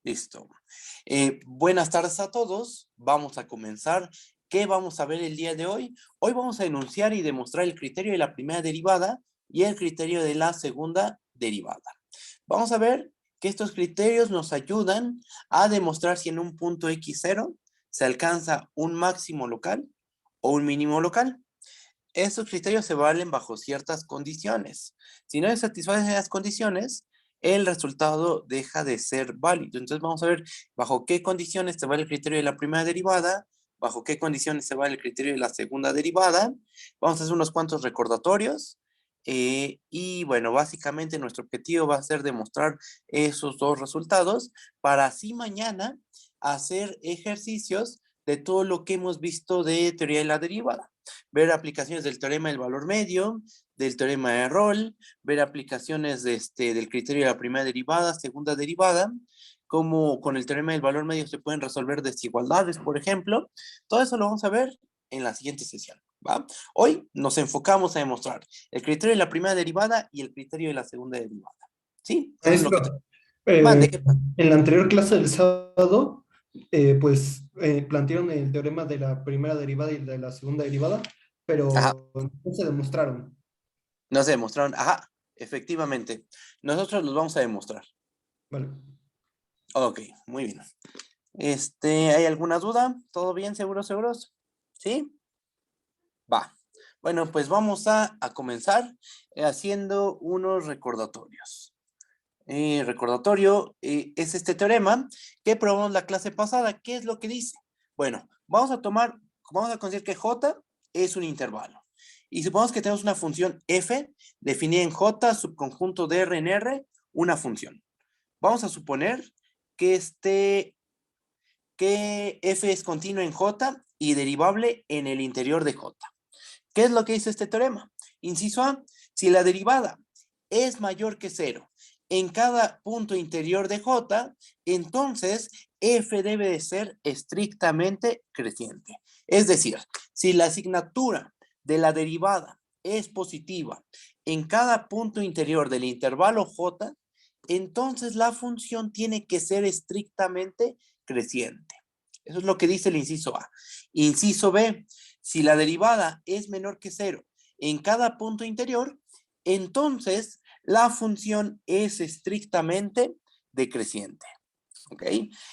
Listo. Buenas tardes a todos. Vamos a comenzar. ¿Qué vamos a ver el día de hoy? Hoy vamos a enunciar y demostrar el criterio de la primera derivada y el criterio de la segunda derivada. Vamos a ver que estos criterios nos ayudan a demostrar si en un punto x0 se alcanza un máximo local o un mínimo local. Estos criterios se valen bajo ciertas condiciones. Si no se satisfacen las condiciones, el resultado deja de ser válido. Entonces vamos a ver bajo qué condiciones se vale el criterio de la primera derivada, bajo qué condiciones se vale el criterio de la segunda derivada. Vamos a hacer unos cuantos recordatorios. Y bueno, básicamente nuestro objetivo va a ser demostrar esos dos resultados para así mañana hacer ejercicios de todo lo que hemos visto de teoría de la derivada. Ver aplicaciones del teorema del valor medio, del teorema de Rolle, ver aplicaciones del criterio de la primera derivada, segunda derivada, como con el teorema del valor medio se pueden resolver desigualdades, por ejemplo. Todo eso lo vamos a ver en la siguiente sesión, ¿va? Hoy nos enfocamos a demostrar el criterio de la primera derivada y el criterio de la segunda derivada. ¿Sí? Eso es lo que te... Maestro, eh, Mande, ¿qué pasa? en la anterior clase del sábado, plantearon el teorema de la primera derivada y de la segunda derivada, Ajá, pero no se demostraron. no se demostraron. Ajá, efectivamente. Nosotros los vamos a demostrar. Vale. Ok, muy bien. ¿Hay alguna duda? ¿Todo bien? ¿Seguros? ¿Sí? Va. Bueno, pues vamos a comenzar haciendo unos recordatorios. Recordatorio es este teorema que probamos la clase pasada. ¿Qué es lo que dice? Bueno, vamos a considerar que J es un intervalo. Y supongamos que tenemos una función f definida en J, subconjunto de R en R, una función. Vamos a suponer que que f es continua en J y derivable en el interior de J. ¿Qué es lo que dice este teorema? Inciso A, si la derivada es mayor que cero en cada punto interior de J, entonces f debe de ser estrictamente creciente. Es decir, si la asignatura de la derivada es positiva en cada punto interior del intervalo J, entonces la función tiene que ser estrictamente creciente. Eso es lo que dice el inciso A. Inciso B, si la derivada es menor que cero en cada punto interior, entonces la función es estrictamente decreciente. ¿Ok?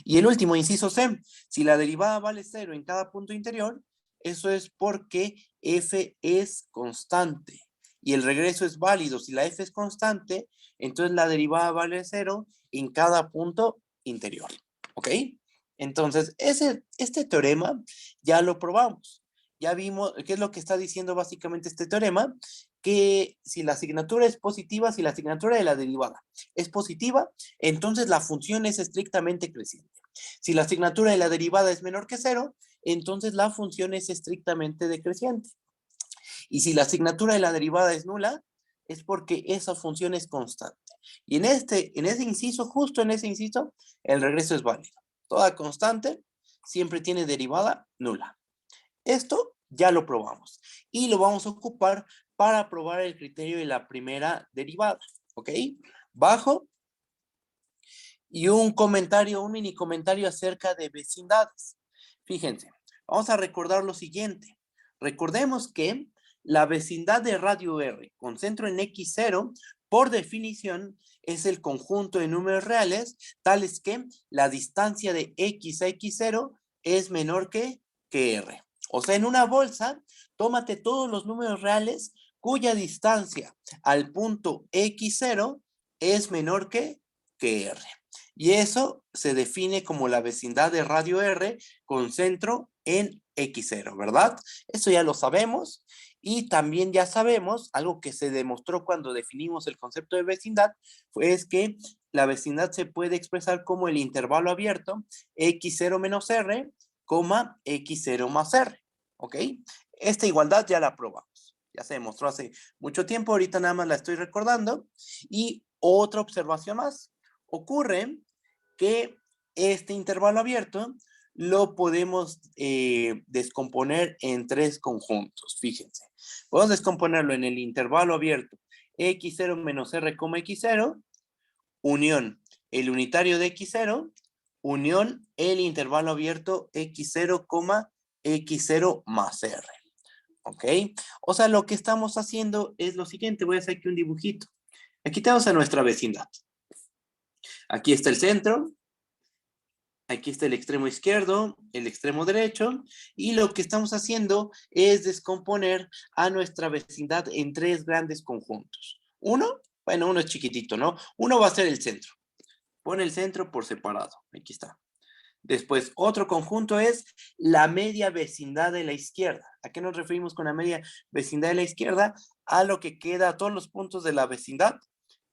Y el último, inciso C, si la derivada vale cero en cada punto interior, eso es porque f es constante y el regreso es válido. Si la f es constante, entonces la derivada vale cero en cada punto interior. ¿Ok? Entonces, este teorema ya lo probamos. Ya vimos qué es lo que está diciendo básicamente este teorema, que si la asignatura es positiva, si la asignatura de la derivada es positiva, entonces la función es estrictamente creciente. Si la asignatura de la derivada es menor que cero, entonces la función es estrictamente decreciente. Y si la asignatura de la derivada es nula, es porque esa función es constante. Y en ese inciso, justo en ese inciso, el regreso es válido. Toda constante siempre tiene derivada nula. Esto ya lo probamos y lo vamos a ocupar para probar el criterio de la primera derivada, ¿ok? Bajo y un mini comentario acerca de vecindades. Fíjense, vamos a recordar lo siguiente. Recordemos que la vecindad de radio R con centro en x0, por definición, es el conjunto de números reales, tales que la distancia de x a x0 es menor que R. O sea, en una bolsa, tómate todos los números reales cuya distancia al punto x0 es menor que R. Y eso se define como la vecindad de radio R con centro en x0, ¿verdad? Eso ya lo sabemos. Y también ya sabemos, algo que se demostró cuando definimos el concepto de vecindad, es que la vecindad se puede expresar como el intervalo abierto x0 menos r, x0 más r, ¿ok? Esta igualdad ya la probamos. Ya se demostró hace mucho tiempo, ahorita nada más la estoy recordando. Y otra observación más. Ocurre que este intervalo abierto lo podemos descomponer en tres conjuntos. Fíjense, podemos descomponerlo en el intervalo abierto x0 menos r, x0, unión el unitario de x0 unión el intervalo abierto x0, x0 más r. ¿Ok? O sea, lo que estamos haciendo es lo siguiente. Voy a hacer aquí un dibujito. Aquí tenemos a nuestra vecindad. Aquí está el centro. Aquí está el extremo izquierdo, el extremo derecho, y lo que estamos haciendo es descomponer a nuestra vecindad en tres grandes conjuntos. Uno, bueno, uno es chiquitito, ¿no? Uno va a ser el centro. Pone el centro por separado. Aquí está. Después, otro conjunto es la media vecindad de la izquierda. ¿A qué nos referimos con la media vecindad de la izquierda? A lo que queda, a todos los puntos de la vecindad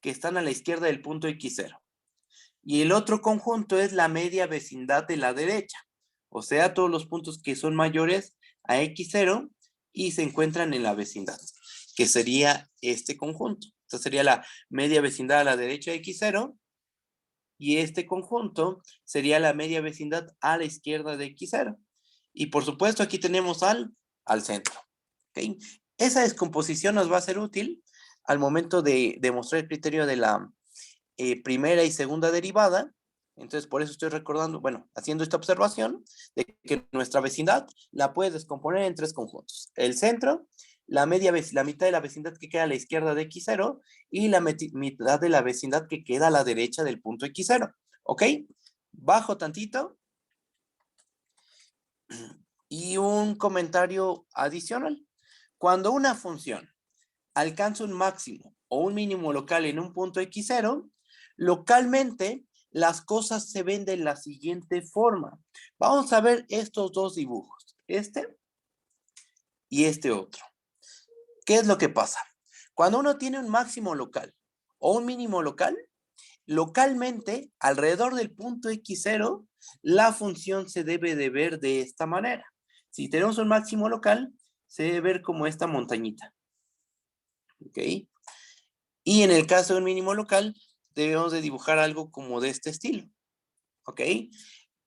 que están a la izquierda del punto X0. Y el otro conjunto es la media vecindad de la derecha. O sea, todos los puntos que son mayores a X0 y se encuentran en la vecindad, que sería este conjunto. Esta sería la media vecindad a la derecha de X0 y este conjunto sería la media vecindad a la izquierda de X0. Y por supuesto aquí tenemos al centro. ¿Okay? Esa descomposición nos va a ser útil al momento de demostrar el criterio de la primera y segunda derivada. Entonces, por eso estoy recordando, bueno, haciendo esta observación de que nuestra vecindad la puedes descomponer en tres conjuntos. El centro, la mitad de la vecindad que queda a la izquierda de X0 y la mitad de la vecindad que queda a la derecha del punto X0. ¿Ok? Bajo tantito. Y un comentario adicional. Cuando una función alcanza un máximo o un mínimo local en un punto X0, localmente las cosas se ven de la siguiente forma. Vamos a ver estos dos dibujos, este y este otro. ¿Qué es lo que pasa? Cuando uno tiene un máximo local o un mínimo local, localmente, alrededor del punto X0, la función se debe de ver de esta manera. Si tenemos un máximo local, se debe ver como esta montañita. ¿Ok? Y en el caso de un mínimo local, debemos de dibujar algo como de este estilo. ¿Ok?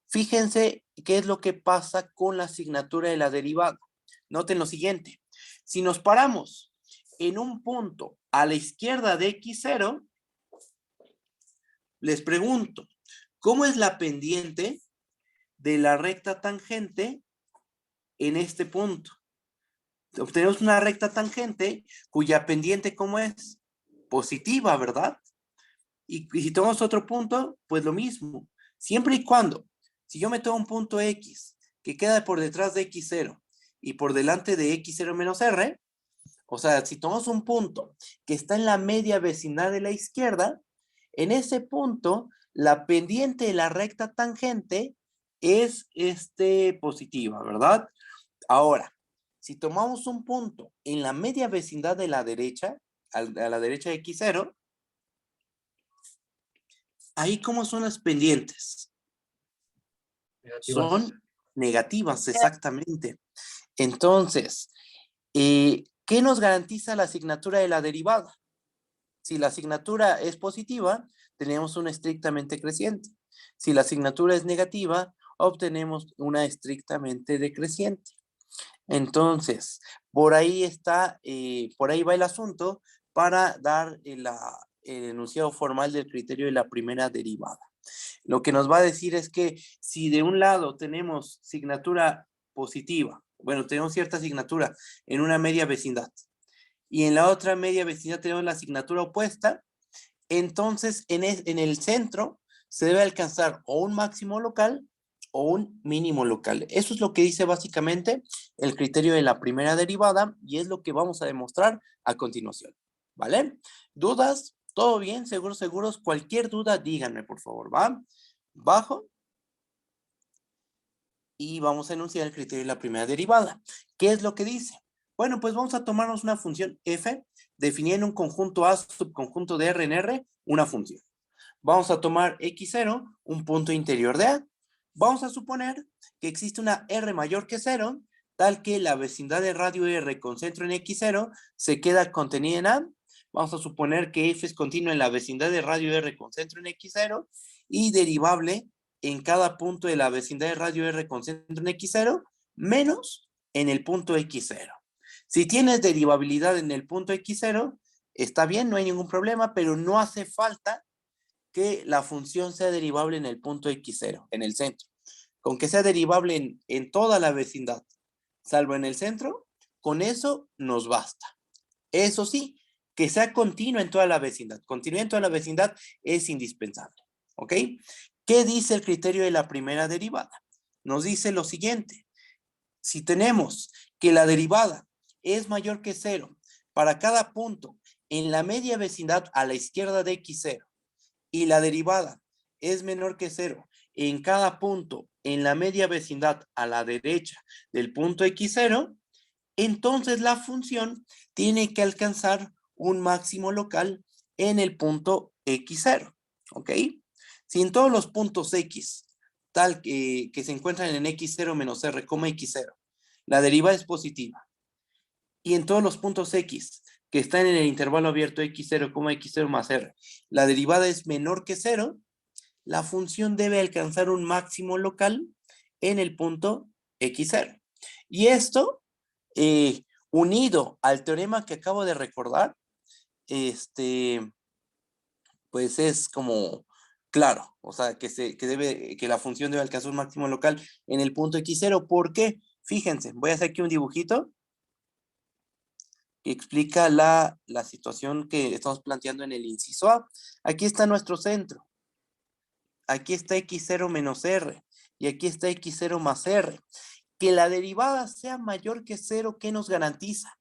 Fíjense qué es lo que pasa con la asignatura de la derivada. Noten lo siguiente. Si nos paramos en un punto a la izquierda de X0, les pregunto, ¿cómo es la pendiente de la recta tangente en este punto? Obtenemos una recta tangente cuya pendiente, ¿cómo es? Positiva, ¿verdad? Y si tomamos otro punto, pues lo mismo. Siempre y cuando, si yo me tomo un punto X que queda por detrás de X0 y por delante de X0 menos R, o sea, si tomamos un punto que está en la media vecindad de la izquierda, en ese punto, la pendiente de la recta tangente es positiva, ¿verdad? Ahora, si tomamos un punto en la media vecindad de la derecha, a la derecha de X0, ahí cómo son las pendientes. Negativas. Son negativas, exactamente. Entonces, ¿qué nos garantiza la asignatura de la derivada? Si la asignatura es positiva, tenemos una estrictamente creciente. Si la asignatura es negativa, obtenemos una estrictamente decreciente. Entonces, por ahí está, por ahí va el asunto para dar el enunciado formal del criterio de la primera derivada. Lo que nos va a decir es que si de un lado tenemos asignatura positiva, bueno, tenemos cierta asignatura en una media vecindad, y en la otra media vecindad tenemos la asignatura opuesta, entonces en el centro se debe alcanzar o un máximo local o un mínimo local. Eso es lo que dice básicamente el criterio de la primera derivada y es lo que vamos a demostrar a continuación. ¿Vale? ¿Dudas? ¿Todo bien? ¿Seguros, seguros? Cualquier duda, díganme, por favor, ¿va? Bajo. Y vamos a enunciar el criterio de la primera derivada. ¿Qué es lo que dice? Bueno, pues vamos a tomarnos una función f, definida en un conjunto A, subconjunto de R en R, una función. Vamos a tomar x0, un punto interior de A. Vamos a suponer que existe una R mayor que 0, tal que la vecindad de radio R con centro en x0 se queda contenida en A. Vamos a suponer que f es continua en la vecindad de radio R con centro en x0 y derivable en cada punto de la vecindad de radio R con centro en x0 menos en el punto x0. Si tienes derivabilidad en el punto x0, está bien, no hay ningún problema, pero no hace falta que la función sea derivable en el punto x0, en el centro. Con que sea derivable en toda la vecindad, salvo en el centro, con eso nos basta. Eso sí, que sea continua en toda la vecindad. Continuidad en toda la vecindad es indispensable. ¿Ok? ¿Qué dice el criterio de la primera derivada? Nos dice lo siguiente. Si tenemos que la derivada es mayor que 0 para cada punto en la media vecindad a la izquierda de x0 y la derivada es menor que 0 en cada punto en la media vecindad a la derecha del punto x0, entonces la función tiene que alcanzar un máximo local en el punto x0. ¿Ok? Si en todos los puntos x, tal que se encuentran en x0 menos r, x0, la derivada es positiva, y en todos los puntos x que están en el intervalo abierto x0, x0 más r, la derivada es menor que 0, la función debe alcanzar un máximo local en el punto x0. Y esto, unido al teorema que acabo de recordar, pues es como claro, o sea, que la función debe alcanzar un máximo local en el punto x0. ¿Por qué? Fíjense, voy a hacer aquí un dibujito que explica la situación que estamos planteando en el inciso A. Aquí está nuestro centro. Aquí está x0 menos r. Y aquí está x0 más r. Que la derivada sea mayor que 0, ¿qué nos garantiza?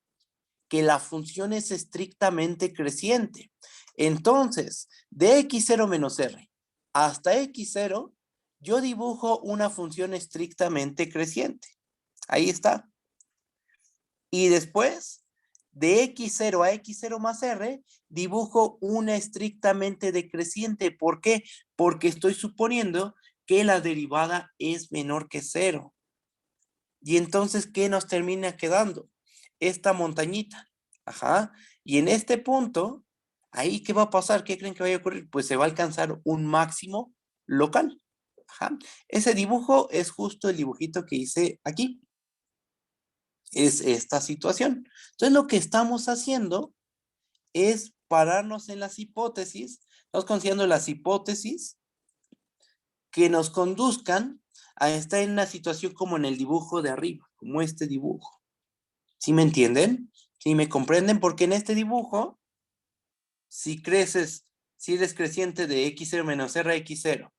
Que la función es estrictamente creciente. Entonces, de x0 menos r hasta x0, yo dibujo una función estrictamente creciente. Ahí está. Y después, de x0 a x0 más r, dibujo una estrictamente decreciente. ¿Por qué? Porque estoy suponiendo que la derivada es menor que 0. Y entonces, ¿qué nos termina quedando? Esta montañita. Ajá. Y en este punto, ahí, ¿qué va a pasar? ¿Qué creen que vaya a ocurrir? Pues se va a alcanzar un máximo local. Ajá. Ese dibujo es justo el dibujito que hice aquí. Es esta situación. Entonces, lo que estamos haciendo es pararnos en las hipótesis. Estamos considerando las hipótesis que nos conduzcan a estar en una situación como en el dibujo de arriba, como este dibujo. ¿Sí me entienden? ¿Sí me comprenden? Porque en este dibujo, si eres creciente de x0 menos r a x0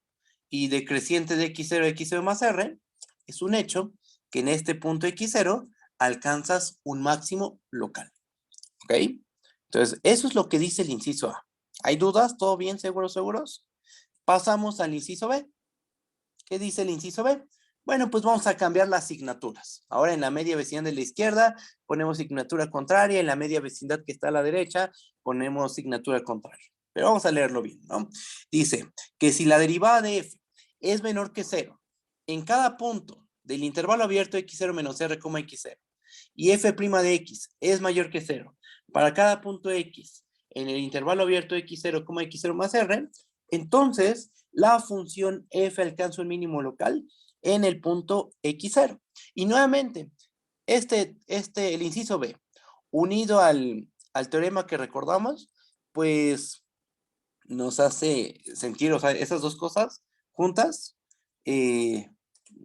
y decreciente de x0 a x0 más r, es un hecho que en este punto x0 alcanzas un máximo local. ¿Ok? Entonces, eso es lo que dice el inciso A. ¿Hay dudas? ¿Todo bien? ¿Seguros? Pasamos al inciso B. ¿Qué dice el inciso B? Bueno, pues vamos a cambiar las asignaturas. Ahora en la media vecindad de la izquierda ponemos asignatura contraria, en la media vecindad que está a la derecha ponemos asignatura contraria. Pero vamos a leerlo bien, ¿no? Dice que si la derivada de f es menor que 0 en cada punto del intervalo abierto x0 menos r, x0 y f' de x es mayor que 0 para cada punto x en el intervalo abierto x0, x0 más r, entonces la función f alcanza un mínimo local en el punto x0. Y nuevamente, el inciso B, unido al teorema que recordamos, pues nos hace sentir, o sea, esas dos cosas juntas,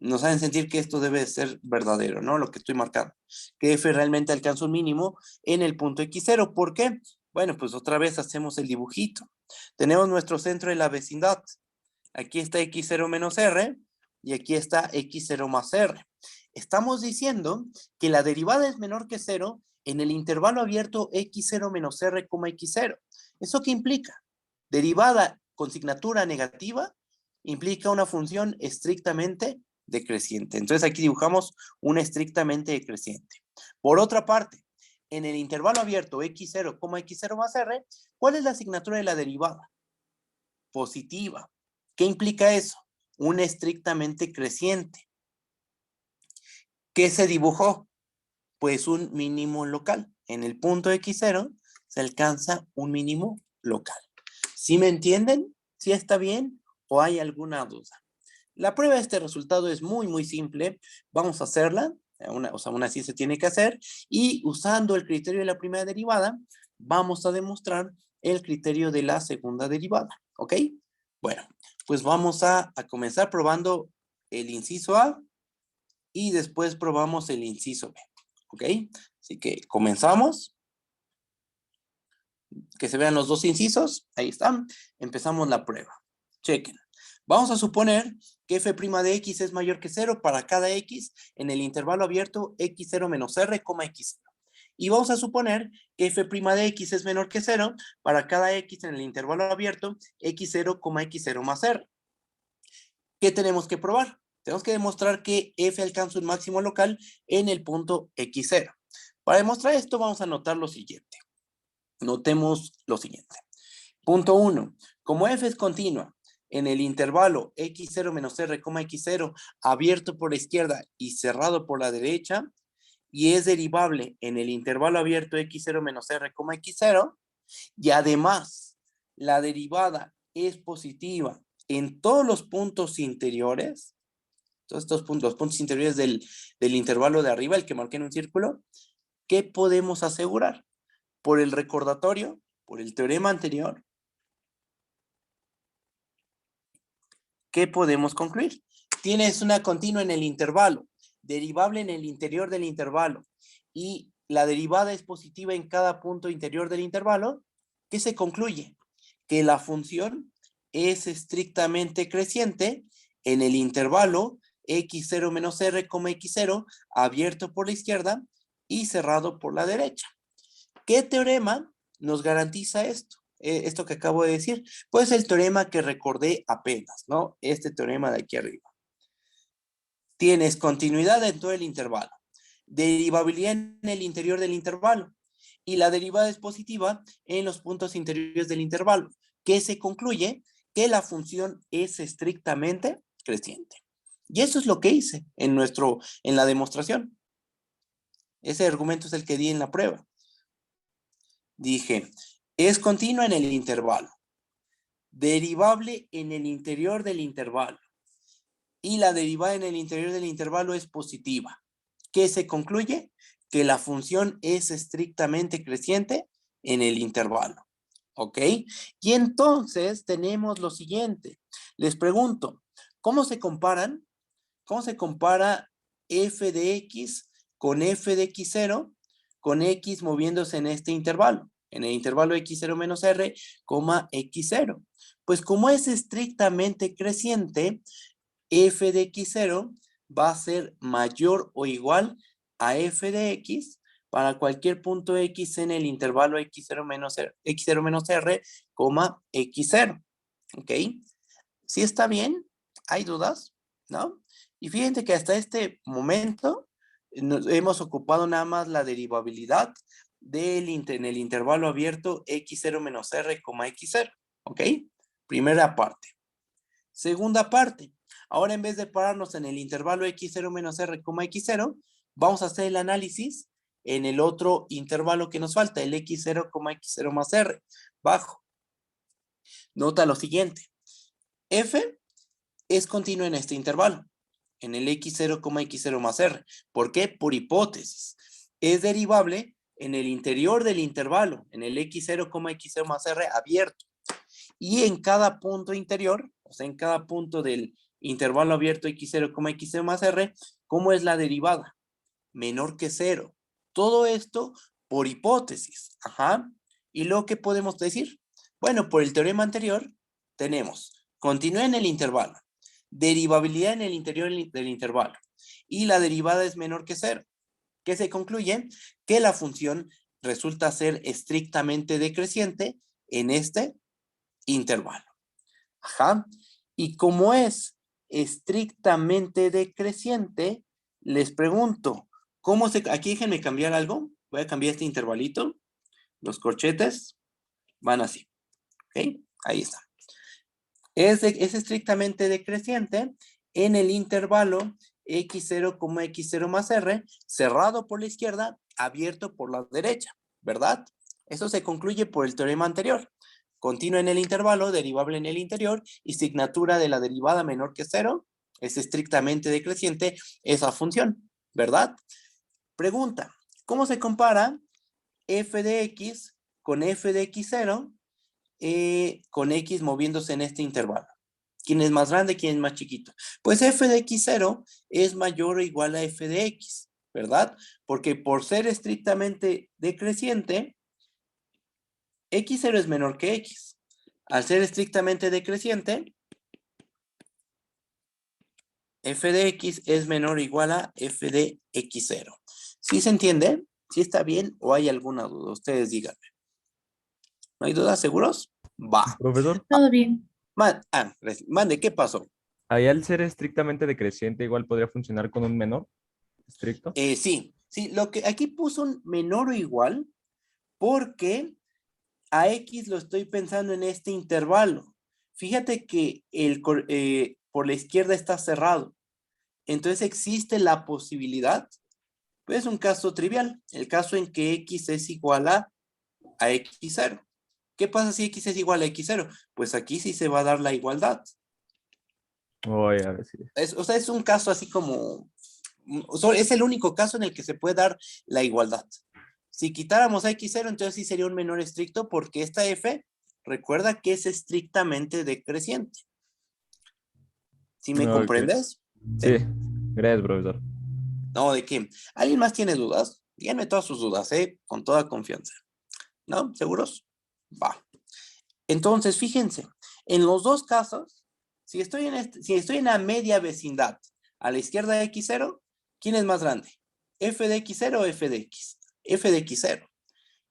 nos hacen sentir que esto debe ser verdadero, ¿no? Lo que estoy marcando. Que f realmente alcanza un mínimo en el punto x0. ¿Por qué? Bueno, pues otra vez hacemos el dibujito. Tenemos nuestro centro de la vecindad. Aquí está x0 menos r y aquí está x0 más r. Estamos diciendo que la derivada es menor que 0 en el intervalo abierto x0 menos r, x0. ¿Eso qué implica? Derivada con signatura negativa implica una función estrictamente decreciente. Entonces aquí dibujamos una estrictamente decreciente. Por otra parte, en el intervalo abierto x0, x0 más r, ¿cuál es la asignatura de la derivada? Positiva. ¿Qué implica eso? Una estrictamente creciente. ¿Qué se dibujó? Pues un mínimo local. En el punto x0 se alcanza un mínimo local. ¿Sí me entienden? ¿Sí está bien? ¿O hay alguna duda? La prueba de este resultado es muy simple. Vamos a hacerla. Aún así se tiene que hacer. Y usando el criterio de la primera derivada, vamos a demostrar el criterio de la segunda derivada. ¿Ok? Bueno, pues vamos a comenzar probando el inciso A y después probamos el inciso B, ¿ok? Así que comenzamos. Que se vean los dos incisos, ahí están. Empezamos la prueba. Chequen. Vamos a suponer que f' de x es mayor que 0 para cada x en el intervalo abierto x0 menos r, x0. Y vamos a suponer que f' de x es menor que 0 para cada x en el intervalo abierto x0, x0 más r. ¿Qué tenemos que probar? Tenemos que demostrar que f alcanza un máximo local en el punto x0. Para demostrar esto vamos a notar lo siguiente. Notemos lo siguiente. Punto 1. Como f es continua en el intervalo x0 menos r, x0 abierto por la izquierda y cerrado por la derecha, y es derivable en el intervalo abierto x0 menos r, x0, y además la derivada es positiva en todos los puntos interiores, todos estos puntos, los puntos interiores del intervalo de arriba, el que marqué en un círculo, ¿qué podemos asegurar? Por el recordatorio, por el teorema anterior, ¿qué podemos concluir? Tienes una continua en el intervalo, derivable en el interior del intervalo, y la derivada es positiva en cada punto interior del intervalo. ¿Qué se concluye? Que la función es estrictamente creciente en el intervalo x0 menos r, x0, abierto por la izquierda y cerrado por la derecha. ¿Qué teorema nos garantiza esto? Esto que acabo de decir, pues el teorema que recordé apenas, ¿no? Este teorema de aquí arriba. Tienes continuidad en todo el intervalo, derivabilidad en el interior del intervalo, y la derivada es positiva en los puntos interiores del intervalo, que se concluye que la función es estrictamente creciente. Y eso es lo que hice en la demostración. Ese argumento es el que di en la prueba. Dije, es continua en el intervalo, derivable en el interior del intervalo, y la derivada en el interior del intervalo es positiva. ¿Qué se concluye? Que la función es estrictamente creciente en el intervalo. ¿Ok? Y entonces tenemos lo siguiente. Les pregunto, ¿cómo se comparan? ¿Cómo se compara f de x con f de x0 con x moviéndose en este intervalo? En el intervalo x0 menos r, x0. Pues como es estrictamente creciente, f de x0 va a ser mayor o igual a f de x para cualquier punto x en el intervalo x0 menos r, x0. ¿Ok? ¿Sí está bien? ¿Hay dudas? ¿No? Y fíjense que hasta este momento nos hemos ocupado nada más la derivabilidad en el intervalo abierto x0 menos r, x0. ¿Ok? Primera parte. Segunda parte. Ahora en vez de pararnos en el intervalo x0 menos r, x0, vamos a hacer el análisis en el otro intervalo que nos falta, el x0, x0 más r, bajo. Nota lo siguiente. F es continua en este intervalo, en el x0, x0 más r. ¿Por qué? Por hipótesis. Es derivable en el interior del intervalo, en el x0, x0 más r abierto. Y en cada punto interior, o sea, en cada punto del intervalo abierto x0, x0 más r, ¿cómo es la derivada? Menor que 0. Todo esto por hipótesis. Ajá. ¿Y luego qué podemos decir? Bueno, por el teorema anterior tenemos continúa en el intervalo, derivabilidad en el interior del intervalo, y la derivada es menor que 0. ¿Qué se concluye? Que la función resulta ser estrictamente decreciente en este intervalo. Ajá. Y como es estrictamente decreciente, les pregunto, aquí déjenme cambiar algo. Voy a cambiar este intervalito. Los corchetes van así. ¿Ok? Ahí está. Es estrictamente decreciente en el intervalo x0, x0 más r, cerrado por la izquierda, abierto por la derecha, ¿verdad? Eso se concluye por el teorema anterior. Continua en el intervalo, derivable en el interior, y signatura de la derivada menor que 0, es estrictamente decreciente esa función, ¿verdad? Pregunta, ¿cómo se compara f de x con f de x0 con X moviéndose en este intervalo. ¿Quién es más grande? ¿Quién es más chiquito? Pues f de x0 es mayor o igual a f de x, ¿verdad? Porque por ser estrictamente decreciente, x0 es menor que x. Al ser estrictamente decreciente, f de x es menor o igual a f de x0. ¿Sí se entiende? ¿Sí está bien o hay alguna duda? Ustedes díganme. ¿No hay dudas? ¿Seguros? Va. Profesor, Todo bien. Mande, ¿qué pasó? ahí al ser estrictamente decreciente, igual podría funcionar con un menor estricto. Sí, lo que aquí puso un menor o igual porque a X lo estoy pensando en este intervalo. Fíjate que por la izquierda está cerrado. Entonces existe la posibilidad, pues un caso trivial, el caso en que X es igual a X0. ¿Qué pasa si X es igual a X0? Pues aquí sí se va a dar la igualdad. Voy a ver si. O sea, es un caso así como, es el único caso en el que se puede dar la igualdad. Si quitáramos a X0, entonces sí sería un menor estricto porque esta F, recuerda que es estrictamente decreciente. ¿Sí me Ok. comprendes? Sí, gracias, profesor. No, ¿de qué? ¿Alguien más tiene dudas? Díganme todas sus dudas, con toda confianza. ¿No? ¿Seguros? Va. Entonces, fíjense, en los dos casos, si estoy en la media vecindad, a la izquierda de X0, ¿quién es más grande? ¿F de X0 o F de X? F de X0.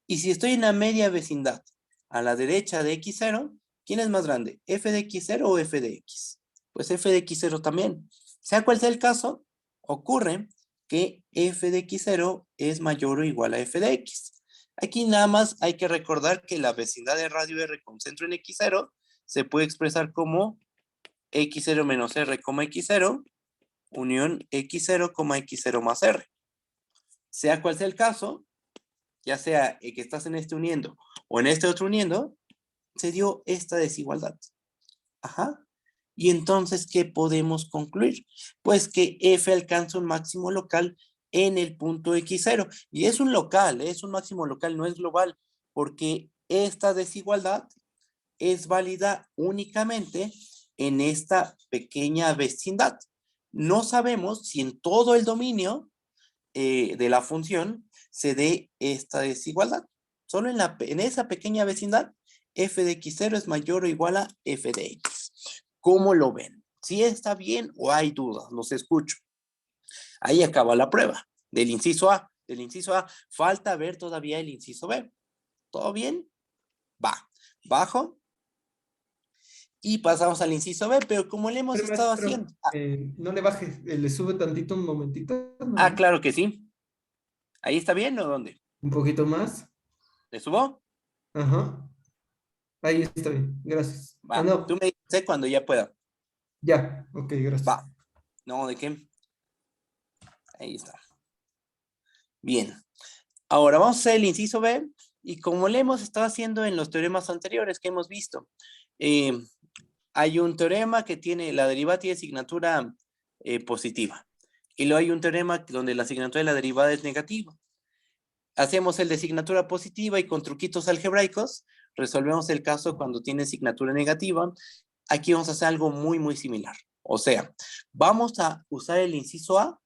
Y si estoy en la media vecindad, a la derecha de X0, ¿quién es más grande? ¿F de X0 o F de X? Pues F de X0 también. Sea cual sea el caso, ocurre que F de X0 es mayor o igual a F de X. Aquí nada más hay que recordar que la vecindad de radio R con centro en X0 se puede expresar como X0 menos R, X0, unión X0, X0 más R. Sea cual sea el caso, ya sea que estás en este uniendo o en este otro uniendo, se dio esta desigualdad. Ajá. Y entonces, ¿qué podemos concluir? Pues que F alcanza un máximo local en el punto X0. Y es un local, es un máximo local, no es global, porque esta desigualdad es válida únicamente en esta pequeña vecindad. No sabemos si en todo el dominio de la función se dé esta desigualdad. Solo en esa pequeña vecindad, f de x0 es mayor o igual a f de x. ¿Cómo lo ven? ¿Si está bien o hay dudas? Los escucho. Ahí acaba la prueba del inciso A. Del inciso A, falta ver todavía el inciso B. ¿Todo bien? Va. Bajo. Y pasamos al inciso B, pero como le hemos Pero, estado maestro, haciendo. no le bajes, le sube tantito un momentito, ¿no? Claro que sí. ¿Ahí está bien o dónde? Un poquito más. ¿Le subo? Ajá. Ahí está bien, gracias. Ah, Va. Tú no, me dices cuando ya pueda. ya, ok, gracias. Va. No, ¿de qué? Ahí está. Bien. Ahora vamos a hacer el inciso B y como le hemos estado haciendo en los teoremas anteriores que hemos visto, eh, hay un teorema que tiene, la derivada tiene asignatura positiva y luego hay un teorema donde la asignatura de la derivada es negativa. Hacemos el de asignatura positiva y con truquitos algebraicos resolvemos el caso cuando tiene asignatura negativa. Aquí vamos a hacer algo muy, muy similar. O sea, vamos a usar el inciso A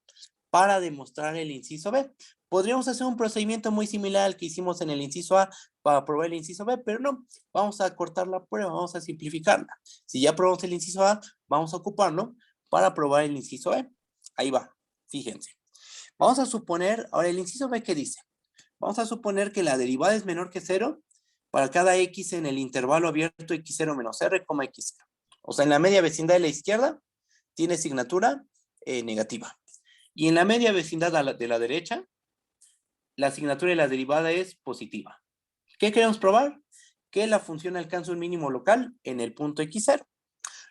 para demostrar el inciso B. Podríamos hacer un procedimiento muy similar al que hicimos en el inciso A para probar el inciso B, pero no, vamos a cortar la prueba, vamos a simplificarla. Si ya probamos el inciso A, vamos a ocuparlo para probar el inciso B. Ahí va, fíjense. Vamos a suponer, ahora el inciso B, ¿qué dice? Vamos a suponer que la derivada es menor que 0 para cada x en el intervalo abierto x0 menos r, x0. O sea, en la media vecindad de la izquierda tiene asignatura negativa. Y en la media vecindad de la derecha, la asignatura de la derivada es positiva. ¿Qué queremos probar? Que la función alcanza un mínimo local en el punto x0.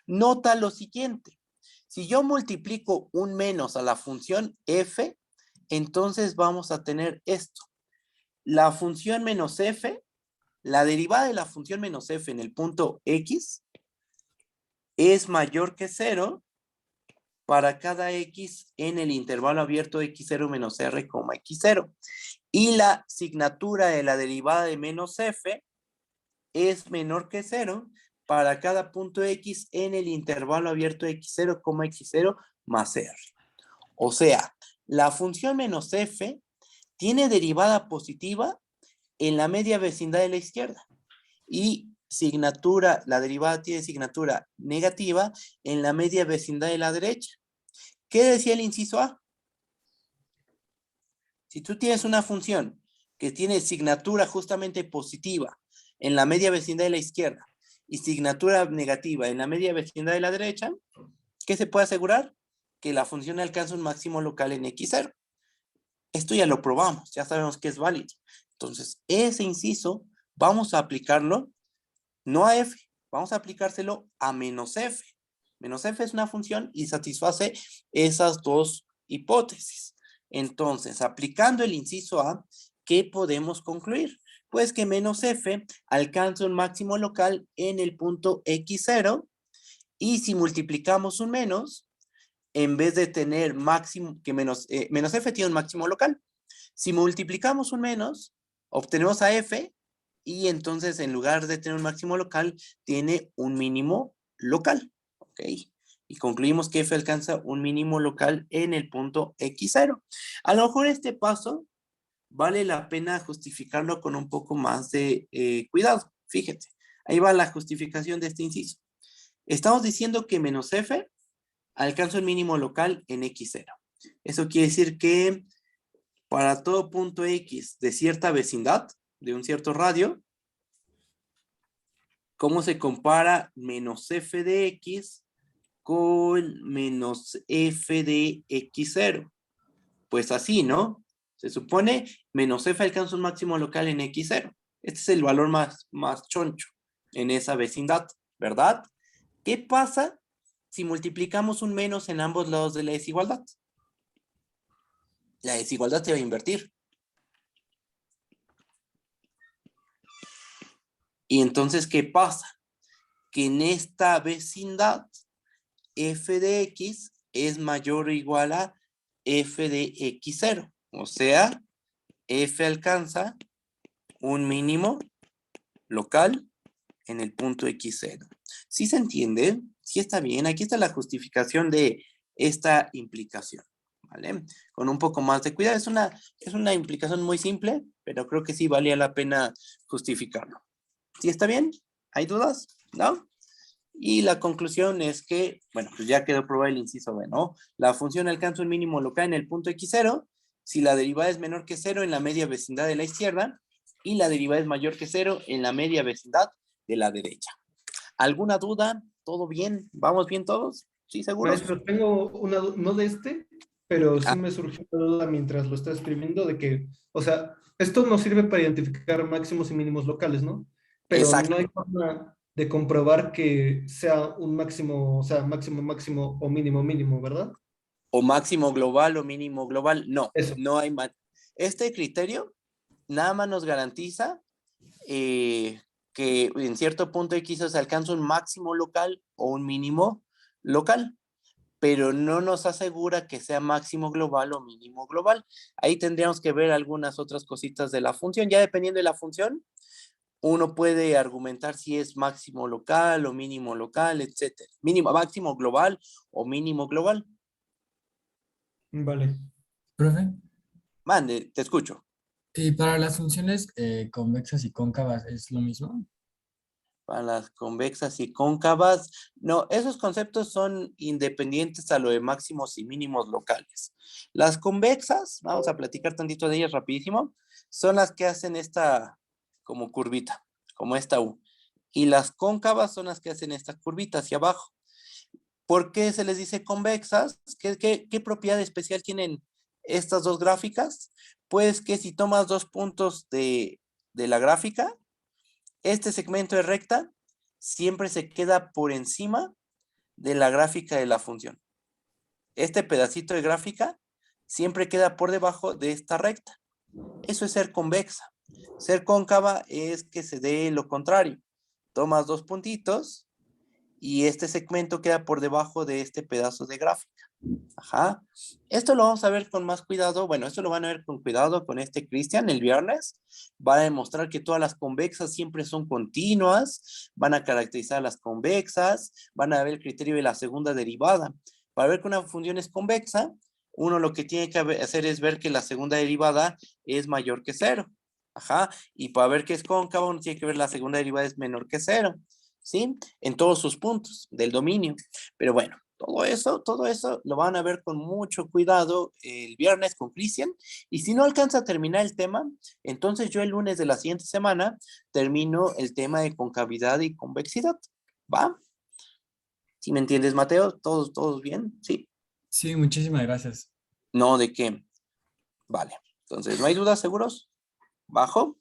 Nota lo siguiente. Si yo multiplico un menos a la función f, entonces vamos a tener esto. La función menos f, la derivada de la función menos f en el punto x es mayor que 0 para cada x en el intervalo abierto x0 menos r, x0. Y la asignatura de la derivada de menos f es menor que 0 para cada punto X en el intervalo abierto X0, X0 más R. O sea, la función menos f tiene derivada positiva en la media vecindad de la izquierda y la derivada tiene signatura negativa en la media vecindad de la derecha. ¿Qué decía el inciso A? Si tú tienes una función que tiene signatura justamente positiva en la media vecindad de la izquierda y signatura negativa en la media vecindad de la derecha, ¿qué se puede asegurar? Que la función alcanza un máximo local en X0. Esto ya lo probamos, ya sabemos que es válido. Entonces, ese inciso vamos a aplicarlo no a f, vamos a aplicárselo a menos f. Menos f es una función y satisface esas dos hipótesis. Entonces, aplicando el inciso A, ¿qué podemos concluir? Pues que menos f alcanza un máximo local en el punto x0 y si multiplicamos un menos, en vez de tener máximo, que menos f tiene un máximo local. Si multiplicamos un menos, obtenemos a f y entonces en lugar de tener un máximo local, tiene un mínimo local. ¿Ok? Y concluimos que f alcanza un mínimo local en el punto x0. A lo mejor este paso vale la pena justificarlo con un poco más de cuidado. Fíjate, ahí va la justificación de este inciso. Estamos diciendo que menos f alcanza un mínimo local en x0. Eso quiere decir que para todo punto X de cierta vecindad, de un cierto radio, ¿cómo se compara menos f de x con menos f de x0? Pues así, ¿no? Se supone menos f alcanza un máximo local en x0. Este es el valor más choncho en esa vecindad, ¿verdad? ¿Qué pasa si multiplicamos un menos en ambos lados de la desigualdad? La desigualdad se va a invertir. Y entonces, ¿qué pasa? Que en esta vecindad, f de x es mayor o igual a f de x0. O sea, f alcanza un mínimo local en el punto x0. ¿Sí se entiende? Sí está bien. Aquí está la justificación de esta implicación. ¿Vale? Con un poco más de cuidado. Es una implicación muy simple, pero creo que sí valía la pena justificarlo. ¿Sí está bien? ¿Hay dudas? ¿No? Y la conclusión es que, bueno, pues ya quedó probado el inciso B, ¿no? La función alcanza un mínimo local en el punto x0 si la derivada es menor que 0 en la media vecindad de la izquierda y la derivada es mayor que 0 en la media vecindad de la derecha. ¿Alguna duda? ¿Todo bien? ¿Vamos bien todos? ¿Sí, seguros? Maestro, tengo una duda, no de este, pero sí Ah, me surgió una duda mientras lo estaba escribiendo de que, o sea, esto nos sirve para identificar máximos y mínimos locales, ¿no? Pero no hay exacto. forma de comprobar que sea un máximo, o sea, máximo, máximo o mínimo, mínimo, ¿verdad? O máximo global o mínimo global. No, Eso. no hay más. Este criterio nada más nos garantiza que en cierto punto X se alcanza un máximo local o un mínimo local, pero no nos asegura que sea máximo global o mínimo global. Ahí tendríamos que ver algunas otras cositas de la función. Ya dependiendo de la función, uno puede argumentar si es máximo local o mínimo local, etcétera. Mínimo, máximo global o mínimo global. Vale. Profe, Mande, te escucho. y para las funciones convexas y cóncavas es lo mismo. Para las convexas y cóncavas. No, esos conceptos son independientes a lo de máximos y mínimos locales. Las convexas, vamos a platicar tantito de ellas rapidísimo, son las que hacen esta como curvita, como esta U. Y las cóncavas son las que hacen esta curvita hacia abajo. ¿Por qué se les dice convexas? ¿Qué propiedad especial tienen estas dos gráficas? Pues que si tomas dos puntos de la gráfica, este segmento de recta siempre se queda por encima de la gráfica de la función. Este pedacito de gráfica siempre queda por debajo de esta recta. Eso es ser convexa. Ser cóncava es que se dé lo contrario. Tomas dos puntitos y este segmento queda por debajo de este pedazo de gráfica. Ajá. Esto lo vamos a ver con más cuidado. Bueno, esto lo van a ver con cuidado con este Cristian el viernes. Va a demostrar que todas las convexas siempre son continuas. Van a caracterizar las convexas. Van a ver el criterio de la segunda derivada. Para ver que una función es convexa, uno lo que tiene que hacer es ver que la segunda derivada es mayor que 0. Ajá. Y para ver que es cóncava, uno tiene que ver la segunda derivada es menor que 0. ¿Sí? En todos sus puntos del dominio. Pero bueno, todo eso lo van a ver con mucho cuidado el viernes con Cristian. Y si no alcanza a terminar el tema, entonces yo el lunes de la siguiente semana termino el tema de concavidad y convexidad. ¿Va? ¿Sí me entiendes, Mateo? ¿Todos bien? Sí. Sí, muchísimas gracias. No, ¿de qué? Vale. Entonces, ¿no hay dudas, seguros? Bajo.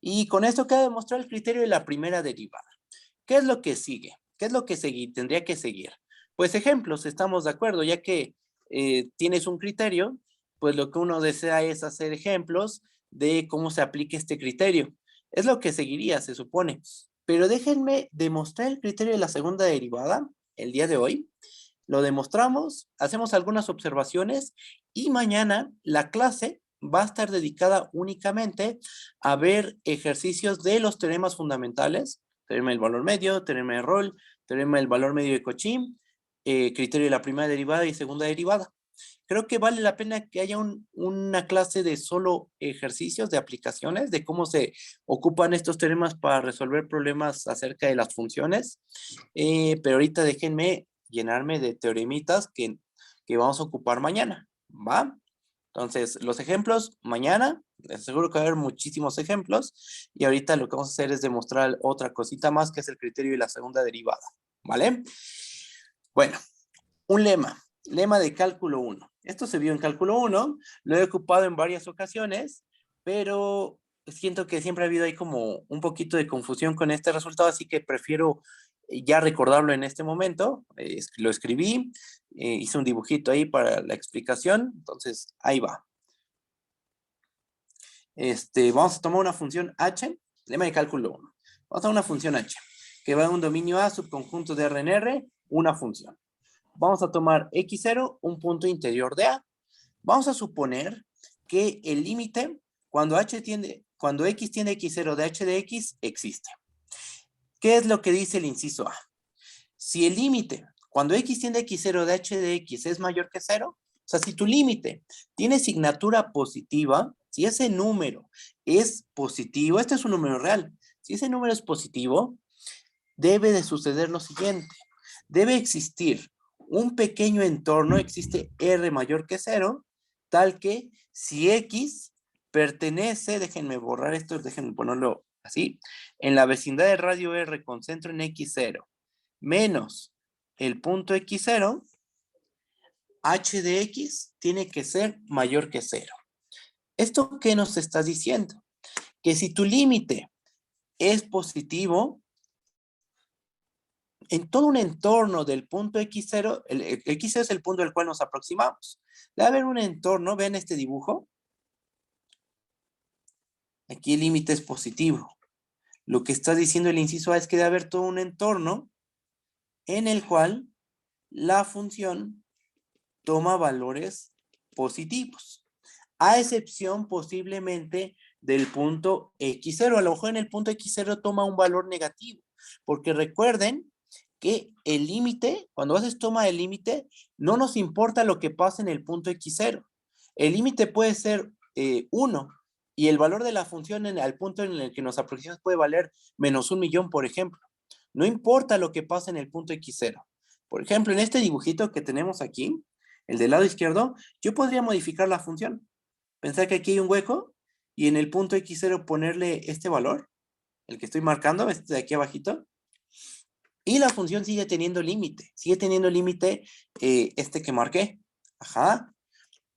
Y con esto queda demostrado el criterio de la primera derivada. ¿Qué es lo que sigue? ¿Qué es lo que tendría que seguir? Pues ejemplos, estamos de acuerdo, ya que tienes un criterio, pues lo que uno desea es hacer ejemplos de cómo se aplica este criterio. Es lo que seguiría, se supone. Pero déjenme demostrar el criterio de la segunda derivada el día de hoy. Lo demostramos, hacemos algunas observaciones y mañana la clase va a estar dedicada únicamente a ver ejercicios de los teoremas fundamentales, teorema del valor medio, teorema de Rolle, teorema del valor medio de Cauchy, criterio de la primera derivada y segunda derivada. Creo que vale la pena que haya una clase de solo ejercicios de aplicaciones, de cómo se ocupan estos teoremas para resolver problemas acerca de las funciones. Pero ahorita déjenme llenarme de teoremitas que vamos a ocupar mañana, ¿va? Entonces, los ejemplos, mañana, les aseguro que va a haber muchísimos ejemplos, y ahorita lo que vamos a hacer es demostrar otra cosita más, que es el criterio de la segunda derivada, ¿vale? Bueno, un lema de cálculo 1. Esto se vio en cálculo 1, lo he ocupado en varias ocasiones, pero siento que siempre ha habido ahí como un poquito de confusión con este resultado, así que prefiero ya recordarlo en este momento. Lo escribí, hice un dibujito ahí para la explicación, entonces ahí va. Vamos a tomar una función h, lema de cálculo 1. Vamos a tomar una función h, que va en un dominio A, subconjunto de R en R, una función. Vamos a tomar x0, un punto interior de A. Vamos a suponer que el límite, cuando x tiende x0 de h de x, existe. ¿Qué es lo que dice el inciso A? Si el límite, cuando x tiende x0 de h de x es mayor que 0, o sea, si tu límite tiene signatura positiva, si ese número es positivo, este es un número real, si ese número es positivo, debe de suceder lo siguiente. Debe existir un pequeño entorno, existe R mayor que 0, tal que si X pertenece, déjenme borrar esto, déjenme ponerlo así, en la vecindad del radio R con centro en X0, menos el punto X0, h de X tiene que ser mayor que 0. ¿Esto qué nos está diciendo? Que si tu límite es positivo, en todo un entorno del punto X0, el X0 es el punto al cual nos aproximamos. Debe haber un entorno, vean este dibujo. Aquí el límite es positivo. Lo que está diciendo el inciso A es que debe haber todo un entorno en el cual la función toma valores positivos. A excepción posiblemente del punto X0. A lo mejor en el punto X0 toma un valor negativo. Porque recuerden que el límite, cuando haces toma del límite, no nos importa lo que pase en el punto X0. El límite puede ser 1 y el valor de la función al punto en el que nos aproximamos puede valer menos 1.000.000, por ejemplo. No importa lo que pase en el punto X0. Por ejemplo, en este dibujito que tenemos aquí, el del lado izquierdo, yo podría modificar la función. Pensar que aquí hay un hueco y en el punto X0 ponerle este valor, el que estoy marcando, este de aquí abajito, y la función sigue teniendo límite este que marqué. Ajá.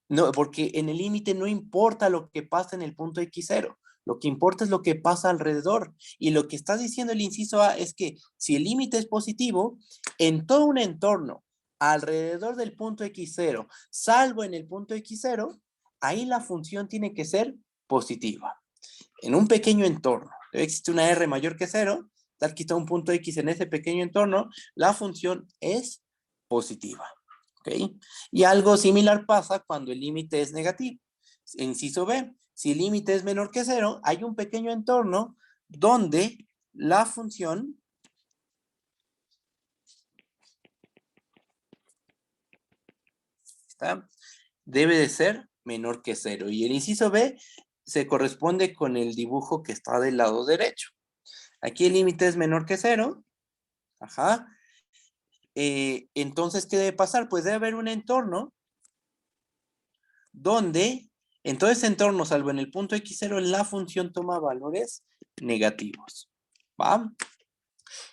No, porque en el límite no importa lo que pasa en el punto X0, lo que importa es lo que pasa alrededor. Y lo que está diciendo el inciso A es que si el límite es positivo, en todo un entorno alrededor del punto X0, salvo en el punto X0, ahí la función tiene que ser positiva. En un pequeño entorno, debe existir una R mayor que 0, dar quita un punto X en ese pequeño entorno, la función es positiva. ¿Ok? Y algo similar pasa cuando el límite es negativo. Inciso B, si el límite es menor que 0, hay un pequeño entorno donde la función debe de ser menor que 0. Y el inciso B se corresponde con el dibujo que está del lado derecho. Aquí el límite es menor que 0. Ajá. Entonces, ¿qué debe pasar? Pues debe haber un entorno donde, en todo ese entorno, salvo en el punto x0, la función toma valores negativos. ¿Va?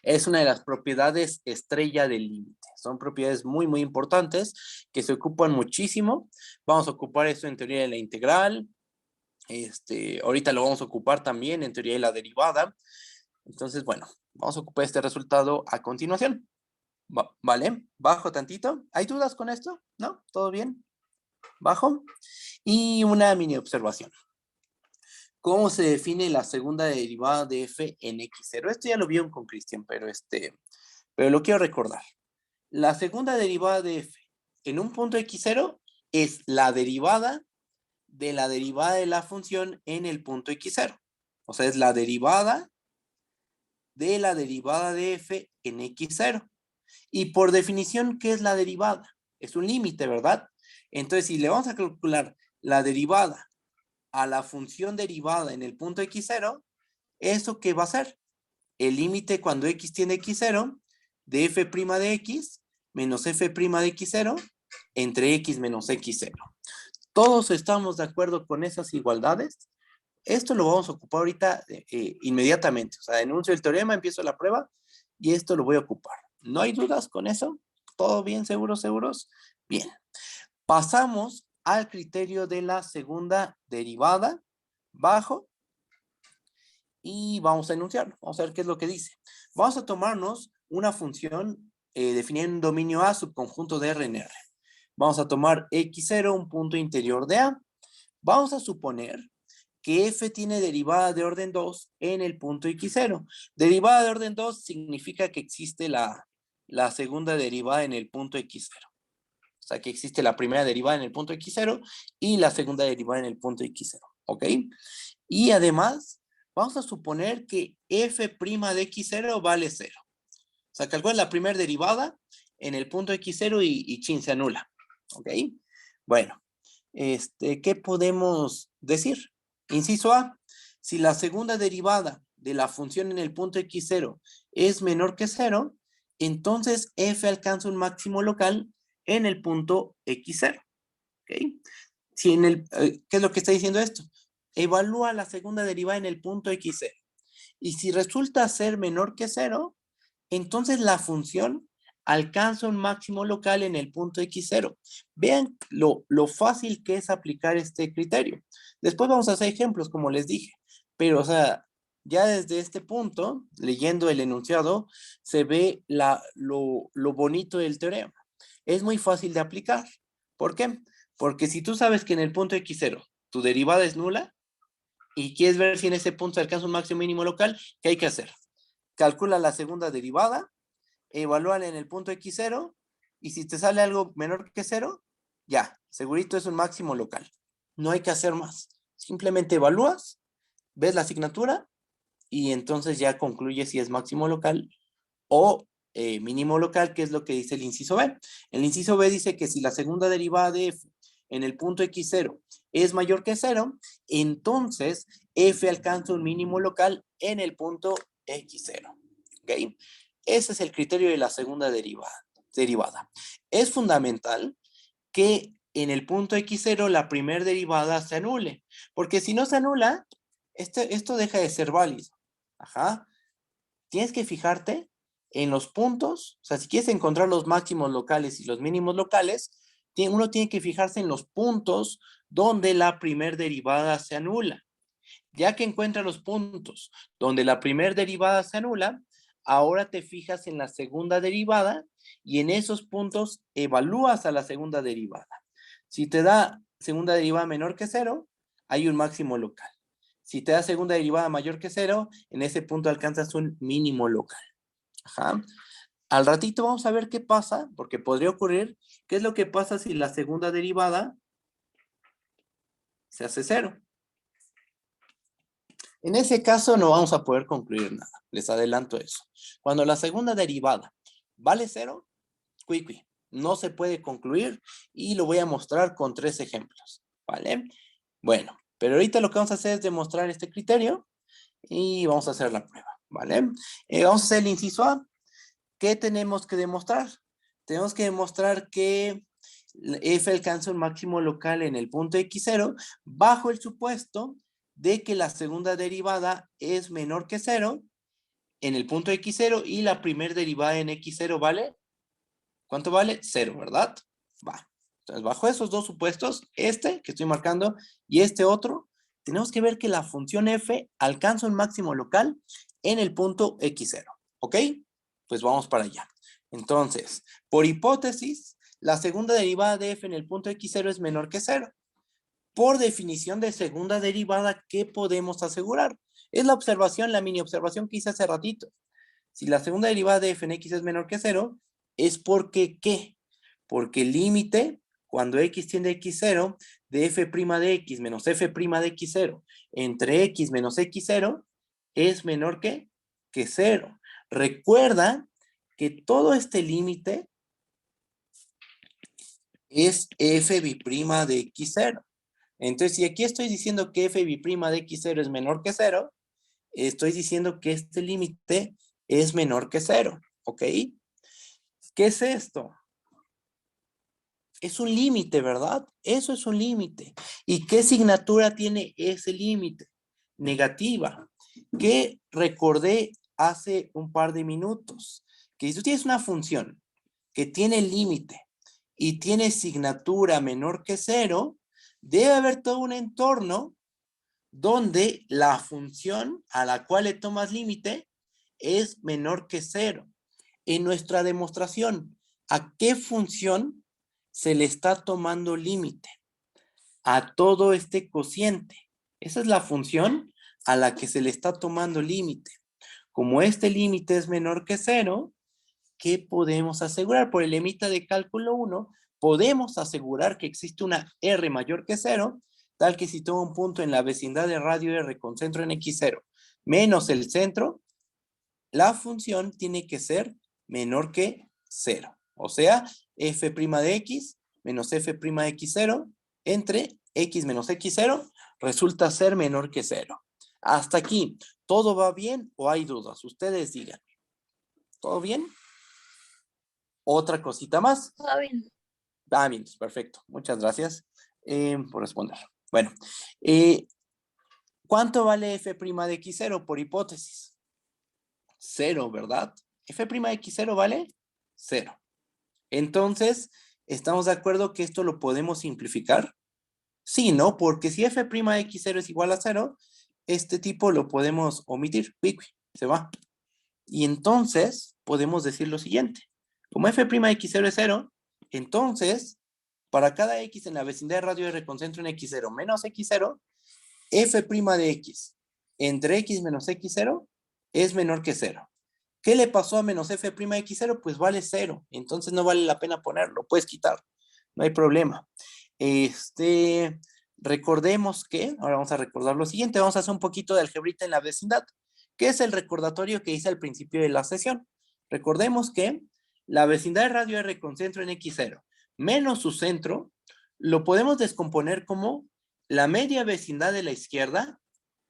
Es una de las propiedades estrella del límite. Son propiedades muy, muy importantes que se ocupan muchísimo. Vamos a ocupar esto en teoría de la integral. Ahorita lo vamos a ocupar también en teoría de la derivada. Entonces, bueno, vamos a ocupar este resultado a continuación. ¿Vale? Bajo tantito. ¿Hay dudas con esto? ¿No? ¿Todo bien? Bajo. Y una mini observación. ¿Cómo se define la segunda derivada de f en x0? Esto ya lo vieron con Cristian, pero lo quiero recordar. La segunda derivada de f en un punto x0 es la derivada de la función en el punto x0. O sea, es la derivada de la derivada de f en x0. Y por definición, ¿qué es la derivada? Es un límite, ¿verdad? Entonces, si le vamos a calcular la derivada a la función derivada en el punto x0, ¿eso qué va a ser? El límite cuando x tiende a x0 de f' de x menos f' de x0 entre x menos x0. ¿Todos estamos de acuerdo con esas igualdades? Esto lo vamos a ocupar ahorita inmediatamente. O sea, enuncio el teorema, empiezo la prueba y esto lo voy a ocupar. ¿No hay dudas con eso? ¿Todo bien? ¿Seguros? ¿Seguros? Bien. Pasamos al criterio de la segunda derivada bajo y vamos a enunciarlo. Vamos a ver qué es lo que dice. Vamos a tomarnos una función definida en un dominio A, subconjunto de R en R. Vamos a tomar x0, un punto interior de A. Vamos a suponer que f tiene derivada de orden 2 en el punto x0. Derivada de orden 2 significa que existe la segunda derivada en el punto x0. O sea, que existe la primera derivada en el punto x0 y la segunda derivada en el punto x0. ¿Ok? Y además, vamos a suponer que f' de x0 vale 0. O sea, calcula la primera derivada en el punto x0 y chin, se anula. ¿Ok? Bueno, ¿qué podemos decir? Inciso A, si la segunda derivada de la función en el punto x0 es menor que 0, entonces f alcanza un máximo local en el punto x0. ¿Ok? Si ¿qué es lo que está diciendo esto? Evalúa la segunda derivada en el punto x0. Y si resulta ser menor que 0, entonces la función alcanza un máximo local en el punto x0. Vean lo fácil que es aplicar este criterio. Después vamos a hacer ejemplos, como les dije. Pero, o sea, ya desde este punto, leyendo el enunciado, se ve lo bonito del teorema. Es muy fácil de aplicar. ¿Por qué? Porque si tú sabes que en el punto x0 tu derivada es nula y quieres ver si en ese punto alcanza un máximo mínimo local, ¿qué hay que hacer? Calcula la segunda derivada, evalúala en el punto x0 y si te sale algo menor que 0, ya, segurito es un máximo local. No hay que hacer más. Simplemente evalúas, ves la asignatura y entonces ya concluyes si es máximo local o mínimo local, que es lo que dice el inciso B. El inciso B dice que si la segunda derivada de f en el punto x0 es mayor que 0, entonces f alcanza un mínimo local en el punto x0. ¿Ok? Ese es el criterio de la segunda derivada. Es fundamental que en el punto x0 la primera derivada se anule, porque si no se anula, esto deja de ser válido. Ajá. Tienes que fijarte en los puntos, o sea, si quieres encontrar los máximos locales y los mínimos locales, uno tiene que fijarse en los puntos donde la primera derivada se anula. Ya que encuentra los puntos donde la primera derivada se anula, ahora te fijas en la segunda derivada y en esos puntos evalúas a la segunda derivada. Si te da segunda derivada menor que 0, hay un máximo local. Si te da segunda derivada mayor que 0, en ese punto alcanzas un mínimo local. Ajá. Al ratito vamos a ver qué pasa, porque podría ocurrir, qué es lo que pasa si la segunda derivada se hace 0. En ese caso no vamos a poder concluir nada. Les adelanto eso. Cuando la segunda derivada vale 0, no se puede concluir y lo voy a mostrar con 3 ejemplos. ¿Vale? Bueno, pero ahorita lo que vamos a hacer es demostrar este criterio y vamos a hacer la prueba. ¿Vale? Vamos a hacer el inciso A. ¿Qué tenemos que demostrar? Tenemos que demostrar que f alcanza un máximo local en el punto x0 bajo el supuesto de que la segunda derivada es menor que 0 en el punto x0 y la primera derivada en x0 vale, ¿cuánto vale? 0, ¿verdad? Va. Entonces, bajo esos dos supuestos, este que estoy marcando y este otro, tenemos que ver que la función f alcanza un máximo local en el punto x0, ¿ok? Pues vamos para allá. Entonces, por hipótesis, la segunda derivada de f en el punto x0 es menor que 0. Por definición de segunda derivada, ¿qué podemos asegurar? Es la observación, la mini observación que hice hace ratito. Si la segunda derivada de f en x es menor que 0, es porque ¿qué? Porque el límite, cuando x tiende a x0, de f' de x menos f' de x0 entre x menos x0 es menor que 0. Recuerda que todo este límite es f' de x0. Entonces, si aquí estoy diciendo que f' de x0 es menor que 0, estoy diciendo que este límite es menor que 0, ¿ok? ¿Qué es esto? Es un límite, ¿verdad? Eso es un límite. ¿Y qué signatura tiene ese límite? Negativa. Que recordé hace un par de minutos. Que si tú tienes una función que tiene límite y tiene signatura menor que 0, debe haber todo un entorno donde la función a la cual le tomas límite es menor que 0. En nuestra demostración, ¿a qué función se le está tomando límite? A todo este cociente. Esa es la función a la que se le está tomando límite. Como este límite es menor que 0, ¿qué podemos asegurar? Por el lemita de cálculo 1, podemos asegurar que existe una R mayor que 0, tal que si tomo un punto en la vecindad de radio R con centro en x0 menos el centro, la función tiene que ser menor que 0. O sea, f' de x menos f' de x0 entre x menos x0 resulta ser menor que 0. Hasta aquí, ¿todo va bien o hay dudas? Ustedes digan. ¿Todo bien? Otra cosita más. Todo bien. Ah, bien, perfecto. Muchas gracias por responder. Bueno, ¿cuánto vale f' de x0 por hipótesis? 0, ¿verdad? f' de x0 vale 0. Entonces, ¿estamos de acuerdo que esto lo podemos simplificar? Sí, ¿no? Porque si f' de x0 es igual a 0, este tipo lo podemos omitir. Se va. Y entonces, podemos decir lo siguiente. Como f' de x0 es 0, entonces, para cada x en la vecindad de radio R con centro en x0 menos x0, f' de x entre x menos x0 es menor que 0. ¿Qué le pasó a menos f' de x0? Pues vale 0. Entonces no vale la pena ponerlo. Puedes quitar. No hay problema. Recordemos que, ahora vamos a recordar lo siguiente. Vamos a hacer un poquito de algebrita en la vecindad. ¿Qué es el recordatorio que hice al principio de la sesión? Recordemos que la vecindad de radio R con centro en x0 menos su centro lo podemos descomponer como la media vecindad de la izquierda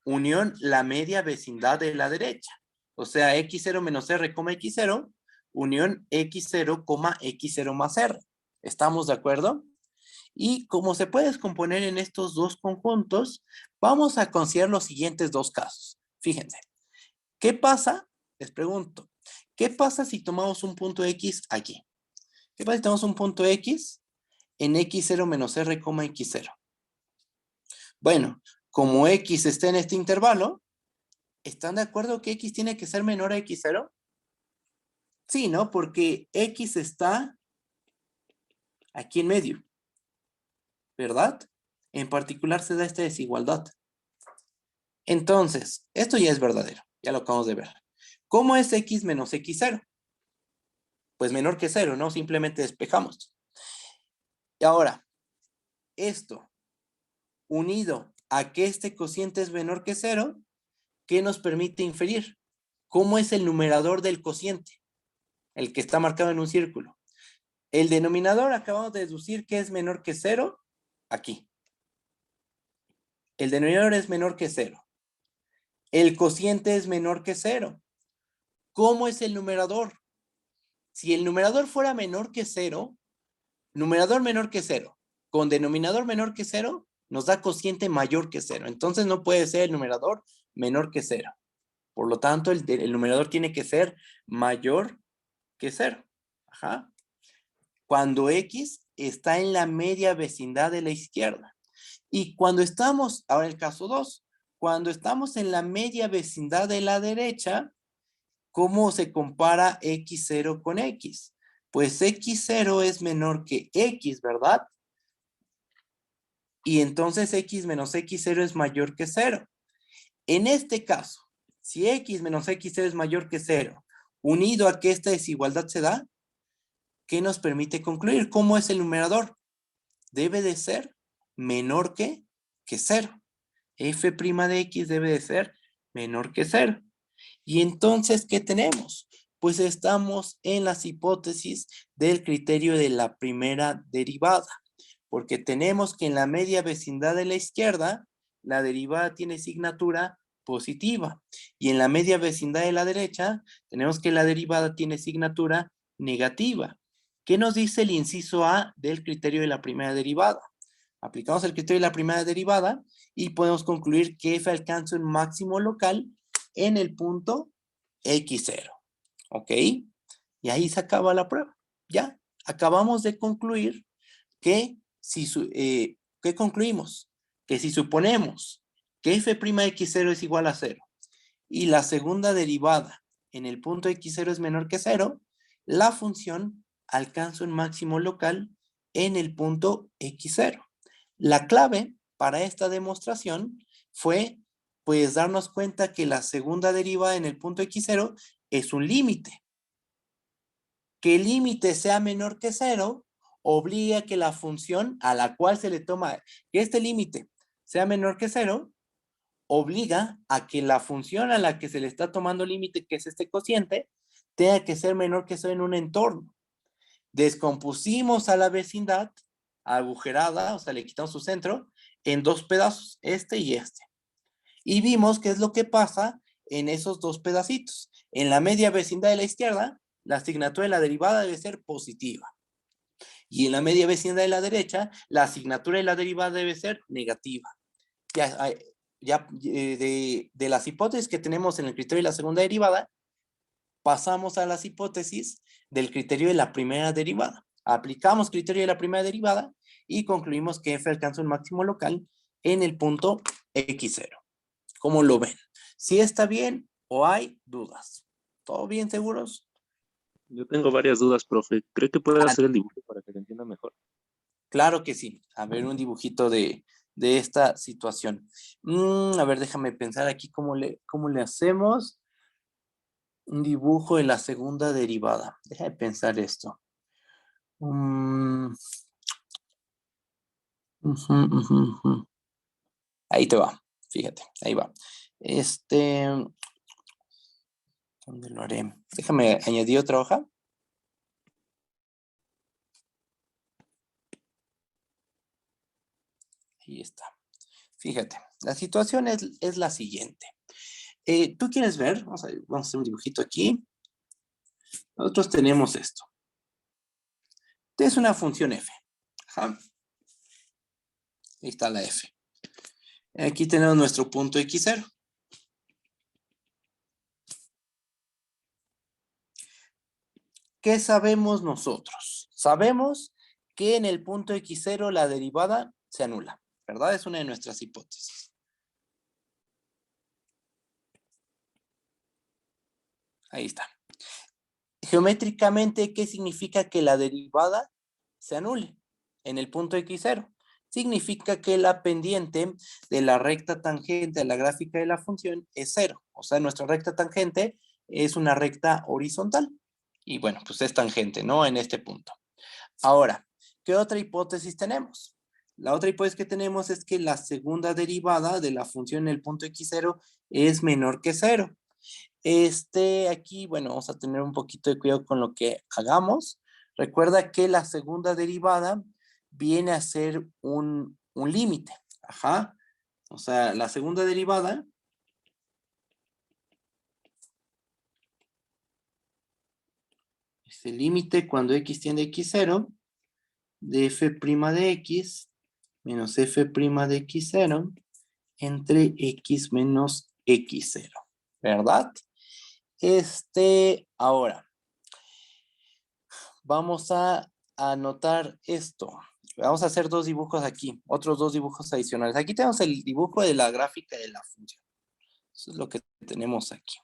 unión la media vecindad de la derecha. O sea, x0 menos r, x0, unión x0, x0 más r. ¿Estamos de acuerdo? Y como se puede descomponer en estos dos conjuntos, vamos a considerar los siguientes dos casos. Fíjense. ¿Qué pasa? Les pregunto. ¿Qué pasa si tomamos un punto x aquí? ¿Qué pasa si tomamos un punto x en x0 menos r, x0? Bueno, como x está en este intervalo, ¿están de acuerdo que x tiene que ser menor a x0? Sí, ¿no? Porque x está aquí en medio, ¿verdad? En particular se da esta desigualdad. Entonces, esto ya es verdadero, ya lo acabamos de ver. ¿Cómo es x menos x0? Pues menor que 0, ¿no? Simplemente despejamos. Y ahora, esto unido a que este cociente es menor que 0, ¿qué nos permite inferir? ¿Cómo es el numerador del cociente? El que está marcado en un círculo. El denominador acabamos de deducir que es menor que 0, aquí. El denominador es menor que 0. El cociente es menor que 0. ¿Cómo es el numerador? Si el numerador fuera menor que 0, numerador menor que 0, con denominador menor que 0, nos da cociente mayor que 0. Entonces no puede ser el numerador menor que 0. Por lo tanto, el numerador tiene que ser mayor que 0. Ajá. Cuando x está en la media vecindad de la izquierda. Y cuando estamos, ahora el caso 2, cuando estamos en la media vecindad de la derecha, ¿cómo se compara x0 con x? Pues x0 es menor que x, ¿verdad? Y entonces x menos x0 es mayor que 0. En este caso, si x menos x0 es mayor que 0, unido a que esta desigualdad se da, ¿qué nos permite concluir? ¿Cómo es el numerador? Debe de ser menor que 0. F' de x debe de ser menor que 0. Y entonces, ¿qué tenemos? Pues estamos en las hipótesis del criterio de la primera derivada, porque tenemos que en la media vecindad de la izquierda, la derivada tiene signatura positiva, y en la media vecindad de la derecha, tenemos que la derivada tiene signatura negativa. ¿Qué nos dice el inciso A del criterio de la primera derivada? Aplicamos el criterio de la primera derivada y podemos concluir que f alcanza un máximo local en el punto x0. ¿Ok? Y ahí se acaba la prueba. Ya, acabamos de concluir que ¿qué concluimos? Que si suponemos que f'x0 es igual a 0 y la segunda derivada en el punto x0 es menor que 0, la función alcanza un máximo local en el punto x0. La clave para esta demostración fue pues darnos cuenta que la segunda derivada en el punto x0 es un límite. Que el límite sea menor que 0 obliga a que la función a la cual se le toma, que este límite sea menor que 0, obliga a que la función a la que se le está tomando límite, que es este cociente, tenga que ser menor que 0 en un entorno. Descompusimos a la vecindad agujerada, o sea, le quitamos su centro, en dos pedazos, este y este. Y vimos qué es lo que pasa en esos dos pedacitos. En la media vecindad de la izquierda, la asignatura de la derivada debe ser positiva. Y en la media vecindad de la derecha, la asignatura de la derivada debe ser negativa. Ya de las hipótesis que tenemos en el criterio de la segunda derivada, pasamos a las hipótesis del criterio de la primera derivada. Aplicamos criterio de la primera derivada y concluimos que f alcanza un máximo local en el punto x0. ¿Cómo lo ven? ¿Sí está bien o hay dudas? ¿Todo bien, seguros? Yo tengo varias dudas, profe. ¿Cree que puede hacer el dibujo para que se entienda mejor? Claro que sí. A ver, un dibujito de esta situación. A ver, déjame pensar aquí cómo le hacemos. Un dibujo de la segunda derivada. Déjame pensar esto. Ahí te va. Fíjate, ahí va. ¿Dónde lo haré? Déjame añadir otra hoja. Ahí está. Fíjate, la situación es la siguiente. ¿Tú quieres ver? Vamos a hacer un dibujito aquí. Nosotros tenemos esto. Es una función f. Ajá. Ahí está la f. Aquí tenemos nuestro punto x0. ¿Qué sabemos nosotros? Sabemos que en el punto x0 la derivada se anula, ¿verdad? Es una de nuestras hipótesis. Ahí está. Geométricamente, ¿qué significa que la derivada se anule en el punto x0? significa que la pendiente de la recta tangente a la gráfica de la función es 0. O sea, nuestra recta tangente es una recta horizontal. Y bueno, pues es tangente, ¿no? En este punto. Ahora, ¿qué otra hipótesis tenemos? La otra hipótesis que tenemos es que la segunda derivada de la función en el punto x0 es menor que 0. Aquí, bueno, vamos a tener un poquito de cuidado con lo que hagamos. Recuerda que la segunda derivada viene a ser un límite. Ajá. O sea, la segunda derivada es el límite cuando x tiende a x0 de f' de x menos f' de x0 entre x menos x0. ¿Verdad? Ahora, vamos a anotar esto. Vamos a hacer dos dibujos aquí, otros dos dibujos adicionales. Aquí tenemos el dibujo de la gráfica de la función. Eso es lo que tenemos aquí.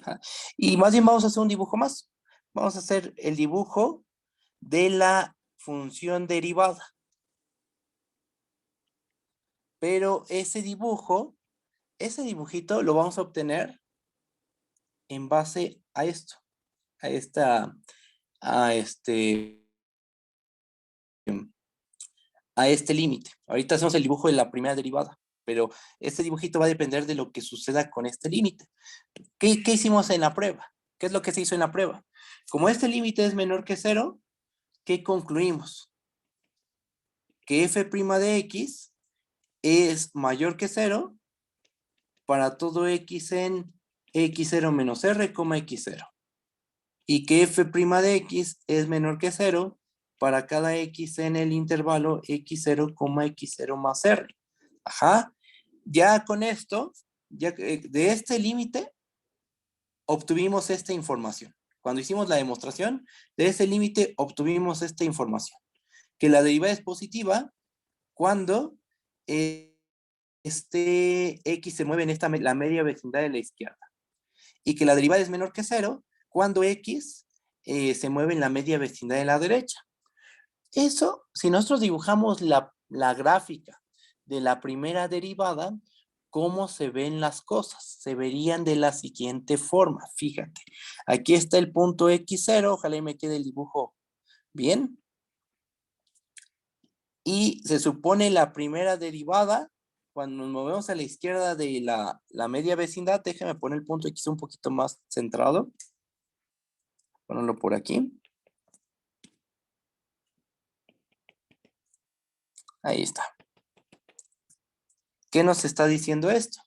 Ajá. Y más bien vamos a hacer un dibujo más. Vamos a hacer el dibujo de la función derivada. Pero ese dibujito lo vamos a obtener en base a esto, a este límite. Ahorita hacemos el dibujo de la primera derivada, pero este dibujito va a depender de lo que suceda con este límite. ¿Qué hicimos en la prueba? ¿Qué es lo que se hizo en la prueba? Como este límite es menor que 0, ¿qué concluimos? Que f' de x es mayor que 0 para todo x en x0 menos r, x0. Y que f' de x es menor que 0 para cada x en el intervalo x0, x0 más r. Ajá. Ya con esto, ya de este límite, obtuvimos esta información. Cuando hicimos la demostración, de ese límite obtuvimos esta información. Que la derivada es positiva cuando x se mueve en la media vecindad de la izquierda. Y que la derivada es menor que 0 cuando x se mueve en la media vecindad de la derecha. Eso, si nosotros dibujamos la gráfica de la primera derivada, ¿cómo se ven las cosas? Se verían de la siguiente forma. Fíjate, aquí está el punto x0, ojalá y me quede el dibujo bien. Y se supone la primera derivada, cuando nos movemos a la izquierda de la media vecindad, déjame poner el punto x un poquito más centrado. Ponerlo por aquí. Ahí está. ¿Qué nos está diciendo esto?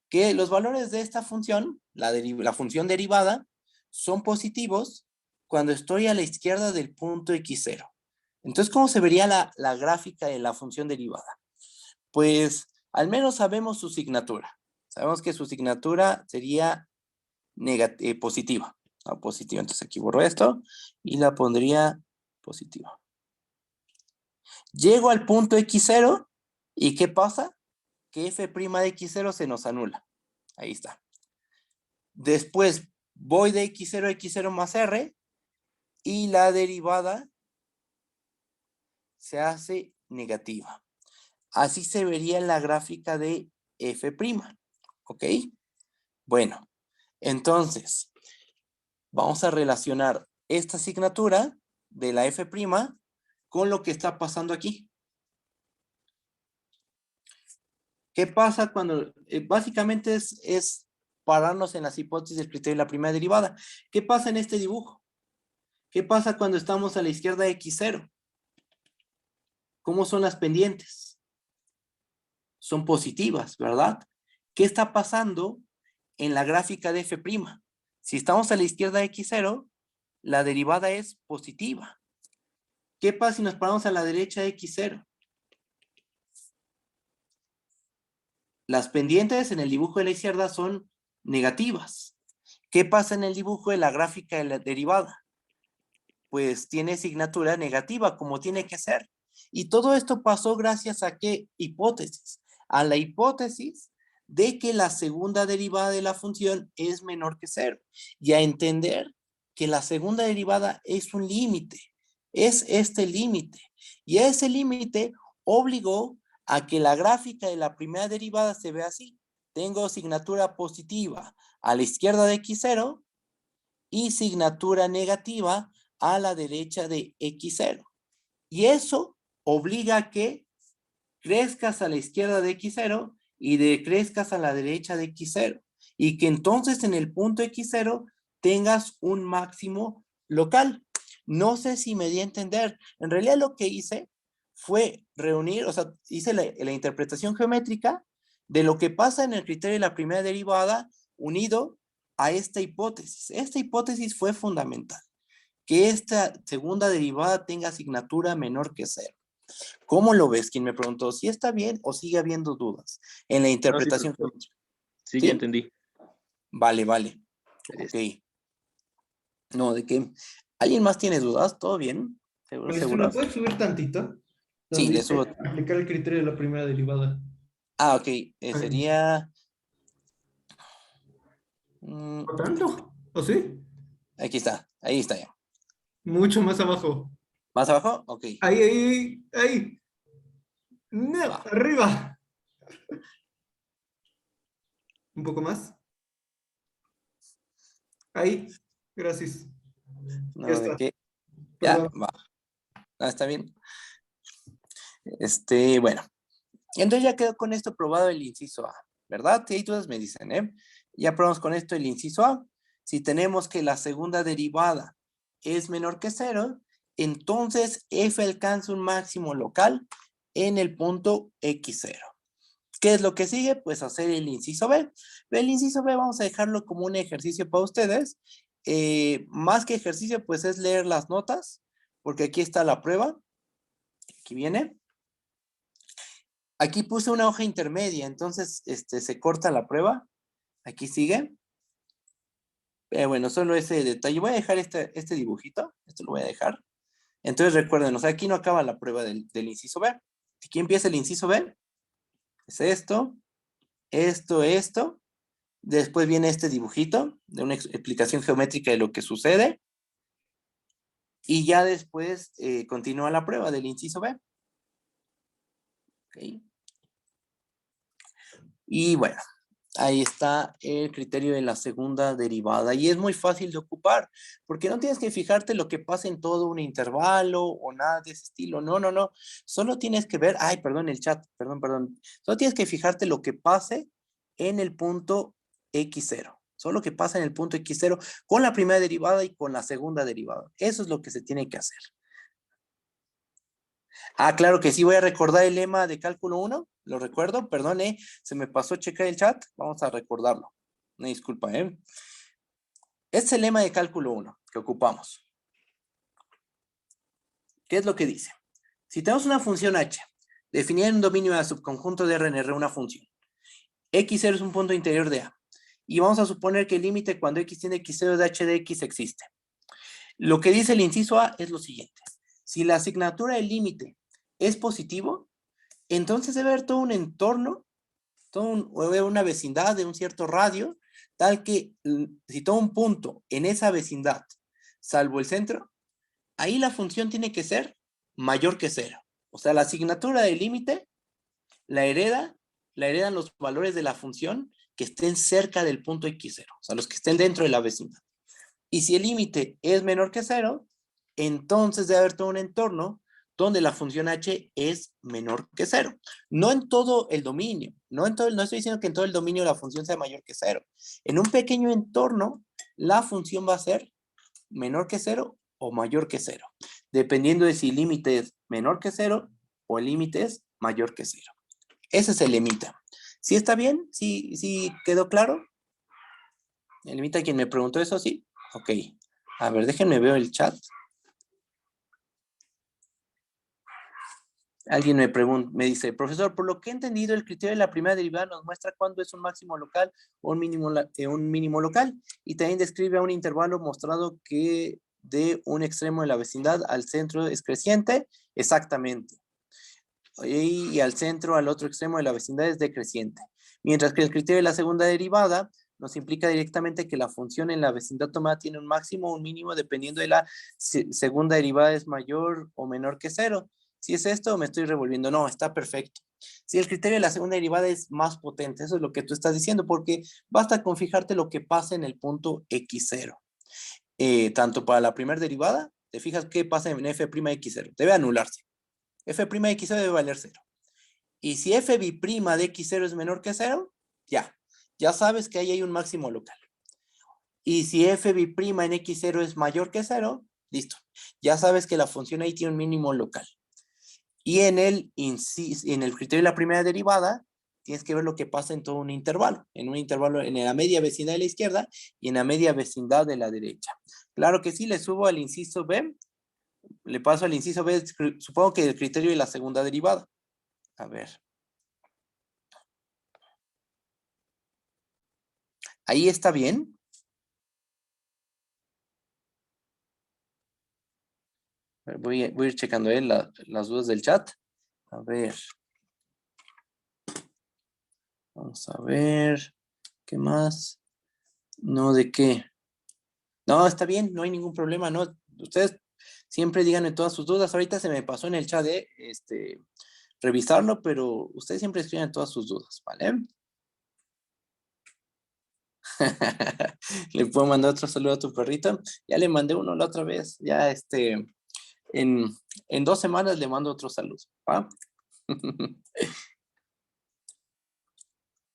Que los valores de esta función, la función derivada, son positivos cuando estoy a la izquierda del punto x0. Entonces, ¿cómo se vería la gráfica de la función derivada? Pues, al menos sabemos su signatura. Sabemos que su signatura sería positiva. ¿No? Positiva. Entonces, aquí borro esto y la pondría positiva. Llego al punto x0 y ¿qué pasa? Que f' de x0 se nos anula. Ahí está. Después voy de x0 a x0 más r y la derivada se hace negativa. Así se vería la gráfica de f'. ¿Ok? Bueno, entonces vamos a relacionar esta asignatura de la f' con lo que está pasando aquí. ¿Qué pasa cuando, básicamente es pararnos en las hipótesis del criterio de la primera derivada? ¿Qué pasa en este dibujo? ¿Qué pasa cuando estamos a la izquierda de x0? ¿Cómo son las pendientes? Son positivas, ¿verdad? ¿Qué está pasando en la gráfica de f'? Si estamos a la izquierda de x0, la derivada es positiva. ¿Qué pasa si nos paramos a la derecha de x0? Las pendientes en el dibujo de la izquierda son negativas. ¿Qué pasa en el dibujo de la gráfica de la derivada? Pues tiene asignatura negativa, como tiene que ser. Y todo esto pasó gracias a ¿qué hipótesis? A la hipótesis de que la segunda derivada de la función es menor que 0. Y a entender que la segunda derivada es un límite. es este límite. Y ese límite obligó a que la gráfica de la primera derivada se vea así. Tengo signatura positiva a la izquierda de x0 y signatura negativa a la derecha de x0. Y eso obliga a que crezcas a la izquierda de x0 y crezcas a la derecha de x0. Y que entonces en el punto x0 tengas un máximo local. No sé si me di a entender. En realidad lo que hice fue reunir, o sea, hice la interpretación geométrica de lo que pasa en el criterio de la primera derivada unido a esta hipótesis. Esta hipótesis fue fundamental. Que esta segunda derivada tenga asignatura menor que 0. ¿Cómo lo ves? Quien me preguntó si está bien o sigue habiendo dudas en la No, sí, interpretación profesor. geométrica. Sí, ¿Sí? ya entendí. Vale, vale. Listo. Ok. No, ¿de qué? ¿Alguien más tiene dudas? ¿Todo bien? ¿Seguros? Maestro, ¿me ¿Seguros? puedes subir tantito? Sí, Donde le dice subo. aplicar el criterio de la primera derivada. Ah, ok. Ahí. Sería... ¿O tanto? ¿O sí? aquí está. Ahí está ya. Mucho más abajo. ¿Más abajo? Ok. Ahí, ahí, ahí. No, Va. arriba. Un poco más. Ahí. Gracias. Ya No, ¿de está. qué? Ya, Perdón. va. Ah, está bien. Bueno. Entonces ya quedó con esto probado el inciso A, ¿verdad? Si hay dudas me dicen, ¿eh? Ya probamos con esto el inciso A. Si tenemos que la segunda derivada es menor que 0, entonces f alcanza un máximo local en el punto x0. ¿Qué es lo que sigue? Pues hacer el inciso B. El inciso B vamos a dejarlo como un ejercicio para ustedes. Más que ejercicio, pues es leer las notas, porque aquí está la prueba. Aquí viene. Aquí puse una hoja intermedia, entonces se corta la prueba. Aquí sigue. Bueno, solo ese detalle. Voy a dejar este dibujito. Esto lo voy a dejar. Entonces recuerden, o sea, aquí no acaba la prueba del inciso B. Aquí empieza el inciso B. Es esto, esto. Después viene este dibujito de una explicación geométrica de lo que sucede. Y ya después continúa la prueba del inciso B. ¿Ok? Y bueno, ahí está el criterio de la segunda derivada. Y es muy fácil de ocupar, porque no tienes que fijarte lo que pasa en todo un intervalo o nada de ese estilo. No, no, no. Solo tienes que ver, ay, perdón, el chat, perdón. Solo tienes que fijarte lo que pase en el punto x0. Solo que pasa en el punto x0 con la primera derivada y con la segunda derivada. Eso es lo que se tiene que hacer. Ah, claro que sí, voy a recordar el lema de cálculo 1. Lo recuerdo, perdón, se me pasó checar el chat. Vamos a recordarlo. Una disculpa, Este es el lema de cálculo 1 que ocupamos. ¿Qué es lo que dice? Si tenemos una función h, definida en un dominio de subconjunto de R en R una función. x0 es un punto interior de A. Y vamos a suponer que el límite cuando x tiende a x0 de h de x existe. Lo que dice el inciso A es lo siguiente. Si la asignatura del límite es positivo, entonces debe haber todo un entorno, una vecindad de un cierto radio, tal que si todo un punto en esa vecindad, salvo el centro, ahí la función tiene que ser mayor que 0. O sea, la asignatura del límite la heredan los valores de la función que estén cerca del punto x0, o sea, los que estén dentro de la vecindad. Y si el límite es menor que 0, entonces debe haber todo un entorno donde la función h es menor que 0. No en todo el dominio, no estoy diciendo que en todo el dominio la función sea mayor que 0. En un pequeño entorno, la función va a ser menor que 0 o mayor que 0, dependiendo de si el límite es menor que 0 o el límite es mayor que 0. Ese es el limita. ¿Sí está bien? ¿Sí quedó claro? ¿El limita quien me preguntó eso? Sí. Ok. A ver, déjenme ver el chat. Alguien me dice, profesor, por lo que he entendido, el criterio de la primera derivada nos muestra cuándo es un máximo local o un mínimo local. Y también describe a un intervalo mostrado que de un extremo de la vecindad al centro es creciente. Exactamente. Y al centro, al otro extremo de la vecindad es decreciente. Mientras que el criterio de la segunda derivada nos implica directamente que la función en la vecindad tomada tiene un máximo o un mínimo dependiendo de la segunda derivada es mayor o menor que 0. Si es esto, me estoy revolviendo. No, está perfecto. Si el criterio de la segunda derivada es más potente, eso es lo que tú estás diciendo, porque basta con fijarte lo que pasa en el punto x0. Tanto para la primera derivada, te fijas qué pasa en f'x0. Debe anularse. F'x0 debe valer 0. Y si f' de x0 es menor que 0, ya sabes que ahí hay un máximo local. Y si f' en x0 es mayor que 0, listo. Ya sabes que la función ahí tiene un mínimo local. Y en el criterio de la primera derivada, tienes que ver lo que pasa en todo un intervalo. En un intervalo en la media vecindad de la izquierda y en la media vecindad de la derecha. Claro que sí, le subo al inciso B. Le paso al inciso B, supongo que el criterio de la segunda derivada. A ver. Ahí está bien. Voy a ir checando las dudas del chat. A ver. Vamos a ver. ¿Qué más? No, ¿de qué? No, está bien, no hay ningún problema, ¿no? Ustedes siempre díganme todas sus dudas. Ahorita se me pasó en el chat de revisarlo, pero ustedes siempre escriben todas sus dudas, ¿vale? Le puedo mandar otro saludo a tu perrito. Ya le mandé uno la otra vez. Ya en 2 semanas le mando otro saludo, ¿va?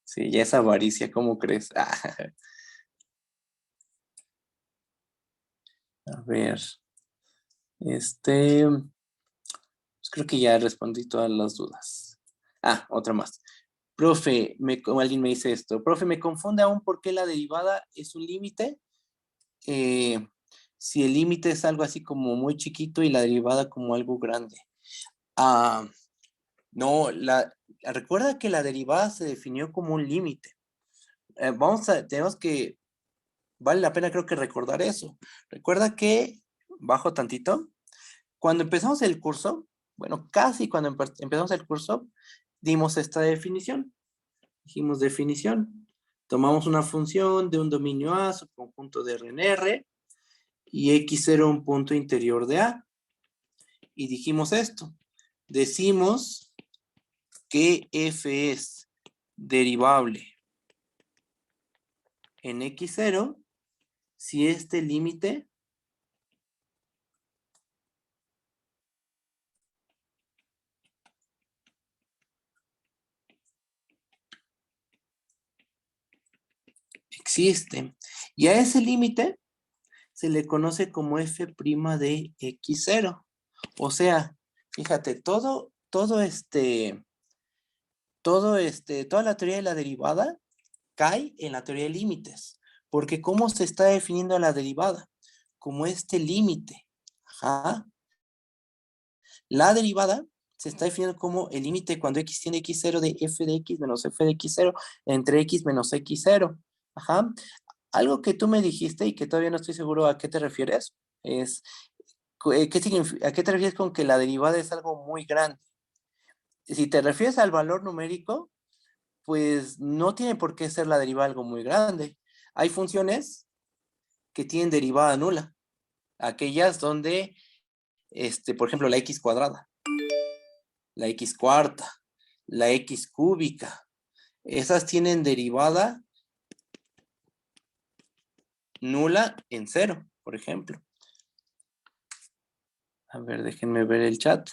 Sí, ya es avaricia, ¿cómo crees? A ver. Pues creo que ya respondí todas las dudas. Otra más. Profe, como alguien me dice esto, profe, me confunde aún por qué la derivada es un límite. Si el límite es algo así como muy chiquito y la derivada como algo grande. No, recuerda que la derivada se definió como un límite. Vale la pena creo que recordar eso. Recuerda que, bajo tantito, cuando empezamos el curso, bueno, casi cuando empezamos el curso, dimos esta definición. Dijimos definición. Tomamos una función de un dominio A, su conjunto de R en R, y X0 un punto interior de A. Y dijimos esto. Decimos que F es derivable en X0 si este límite existe. Y a ese límite se le conoce como f' de x0. O sea, fíjate, toda la teoría de la derivada cae en la teoría de límites. Porque ¿cómo se está definiendo la derivada? Como este límite. Ajá. La derivada se está definiendo como el límite cuando x tiene x0 de f de x menos f de x0 entre x menos x0. Ajá. Algo que tú me dijiste y que todavía no estoy seguro a qué te refieres es, ¿a qué te refieres con que la derivada es algo muy grande? Si te refieres al valor numérico, pues no tiene por qué ser la derivada algo muy grande. Hay funciones que tienen derivada nula. Aquellas donde, por ejemplo, la x cuadrada, la x cuarta, la x cúbica, esas tienen derivada nula en 0, por ejemplo. A ver, déjenme ver el chat.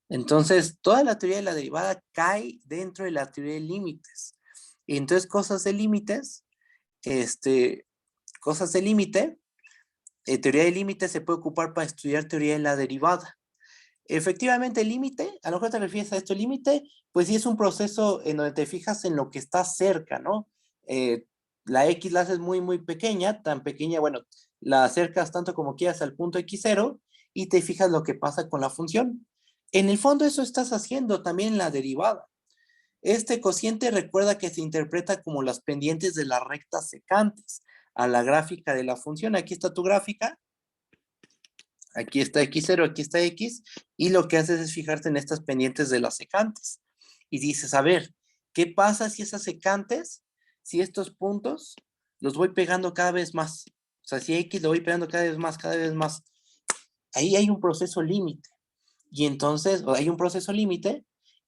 Entonces, toda la teoría de la derivada cae dentro de la teoría de límites. Y entonces, cosas de límites, teoría de límites se puede ocupar para estudiar teoría de la derivada. Efectivamente, el límite, a lo mejor te refieres a esto, el límite, pues sí es un proceso en donde te fijas en lo que está cerca, ¿no? La X la haces muy, muy pequeña, tan pequeña, bueno, la acercas tanto como quieras al punto X0 y te fijas lo que pasa con la función. En el fondo eso estás haciendo también en la derivada. Este cociente recuerda que se interpreta como las pendientes de las rectas secantes a la gráfica de la función. Aquí está tu gráfica. Aquí está X0, aquí está X, y lo que haces es fijarte en estas pendientes de las secantes. Y dices, a ver, ¿qué pasa si esas secantes, si estos puntos los voy pegando cada vez más. O sea, si X lo voy pegando cada vez más. Ahí hay un proceso límite. Y entonces, hay un proceso límite,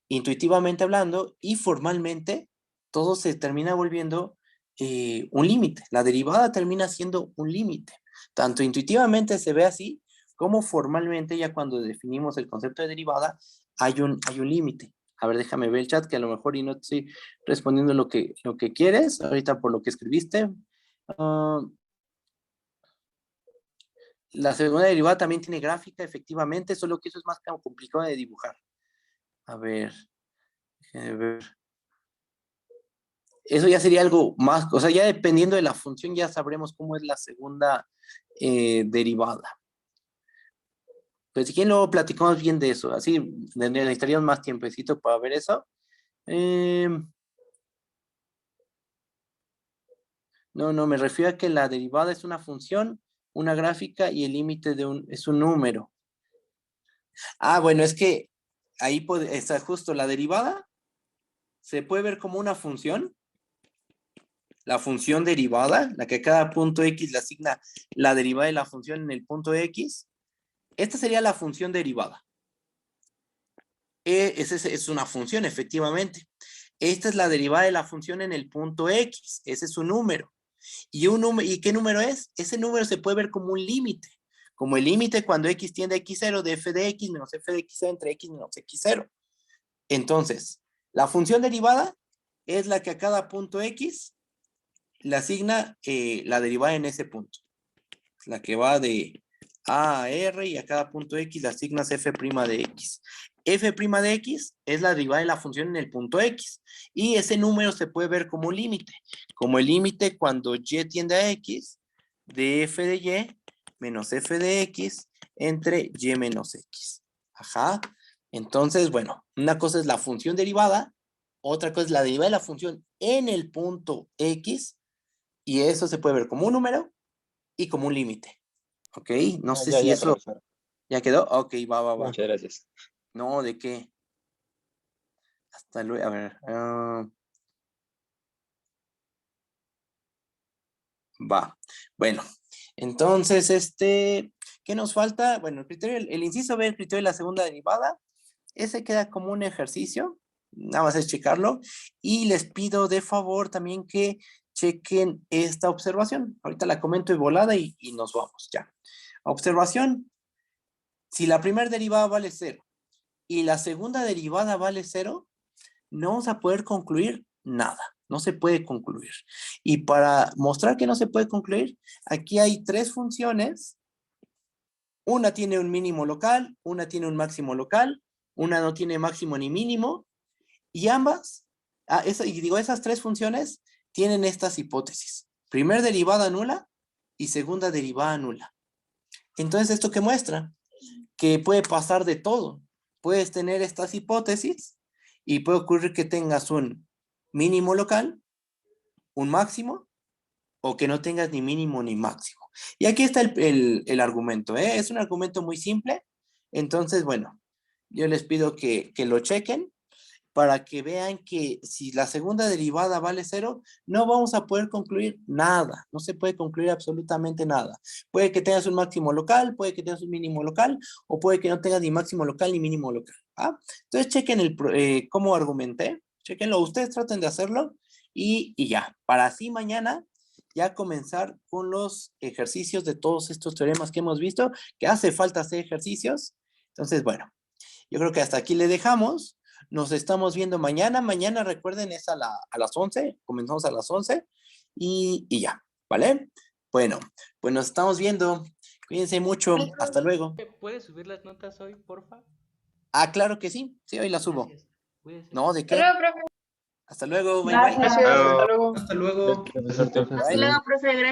intuitivamente hablando, y formalmente, todo se termina volviendo un límite. La derivada termina siendo un límite. Tanto intuitivamente se ve así, como formalmente, ya cuando definimos el concepto de derivada, hay un límite. A ver, déjame ver el chat, que a lo mejor y no te estoy respondiendo lo que quieres, ahorita por lo que escribiste. La segunda derivada también tiene gráfica, efectivamente, solo que eso es más complicado de dibujar. A ver, déjame ver. Eso ya sería algo más, o sea, ya dependiendo de la función ya sabremos cómo es la segunda derivada. Pues si quieren luego platicamos bien de eso, así necesitaríamos más tiempecito para ver eso. No, me refiero a que la derivada es una función, una gráfica y el límite es un número. Bueno, es que ahí está justo la derivada. Se puede ver como una función. La función derivada, la que a cada punto X le asigna la derivada de la función en el punto X. Esta sería la función derivada. Es una función, efectivamente. Esta es la derivada de la función en el punto X. Ese es un número. ¿Y qué número es? Ese número se puede ver como un límite. Como el límite cuando X tiende a X0 de f de X menos f de X0 entre X menos X0. Entonces, la función derivada es la que a cada punto X le asigna la derivada en ese punto. La que va de A a R y a cada punto X le asignas f' de X. F' de X es la derivada de la función en el punto X. Y ese número se puede ver como un límite. Como el límite cuando Y tiende a X de f de Y menos f de X entre Y menos X. Ajá. Entonces, bueno, una cosa es la función derivada, otra cosa es la derivada de la función en el punto X, y eso se puede ver como un número y como un límite. ¿Ok? No sé si eso profesor. ya quedó. Ok, va. Muchas gracias. No, ¿de qué? Hasta luego. A ver. Va. Bueno, entonces, ¿qué nos falta? Bueno, el criterio, el inciso B, el criterio de la segunda derivada, ese queda como un ejercicio, nada más es checarlo, y les pido de favor también que chequen esta observación. Ahorita la comento de volada y nos vamos ya. Observación, si la primera derivada vale 0 y la segunda derivada vale 0, no vamos a poder concluir nada. No se puede concluir. Y para mostrar que no se puede concluir, aquí hay tres funciones. Una tiene un mínimo local, una tiene un máximo local, una no tiene máximo ni mínimo, y ambas, esas tres funciones tienen estas hipótesis. Primer derivada nula y segunda derivada nula. Entonces, ¿esto qué muestra? Que puede pasar de todo. Puedes tener estas hipótesis y puede ocurrir que tengas un mínimo local, un máximo, o que no tengas ni mínimo ni máximo. Y aquí está el argumento, ¿eh? Es un argumento muy simple. Entonces, bueno, yo les pido que lo chequen para que vean que si la segunda derivada vale 0, no vamos a poder concluir nada. No se puede concluir absolutamente nada. Puede que tengas un máximo local, puede que tengas un mínimo local, o puede que no tengas ni máximo local ni mínimo local. ¿Ah? Entonces, chequen cómo argumenté. Chequenlo. Ustedes traten de hacerlo y ya. Para así mañana ya comenzar con los ejercicios de todos estos teoremas que hemos visto, que hace falta hacer ejercicios. Entonces, bueno, yo creo que hasta aquí le dejamos. Nos estamos viendo mañana. Mañana, recuerden, es a las 11. Comenzamos a las 11 y ya, ¿vale? Bueno, pues nos estamos viendo. Cuídense mucho. Hasta luego. ¿Puedes subir las notas hoy, porfa? Claro que sí. Sí, hoy las subo. Gracias. Cuídese. No, ¿de qué? Hasta luego, profe. Hasta luego. Bye, bye. Gracias. Hasta luego. Hasta luego. Profesor, Bye. Hasta luego, profe. Gracias.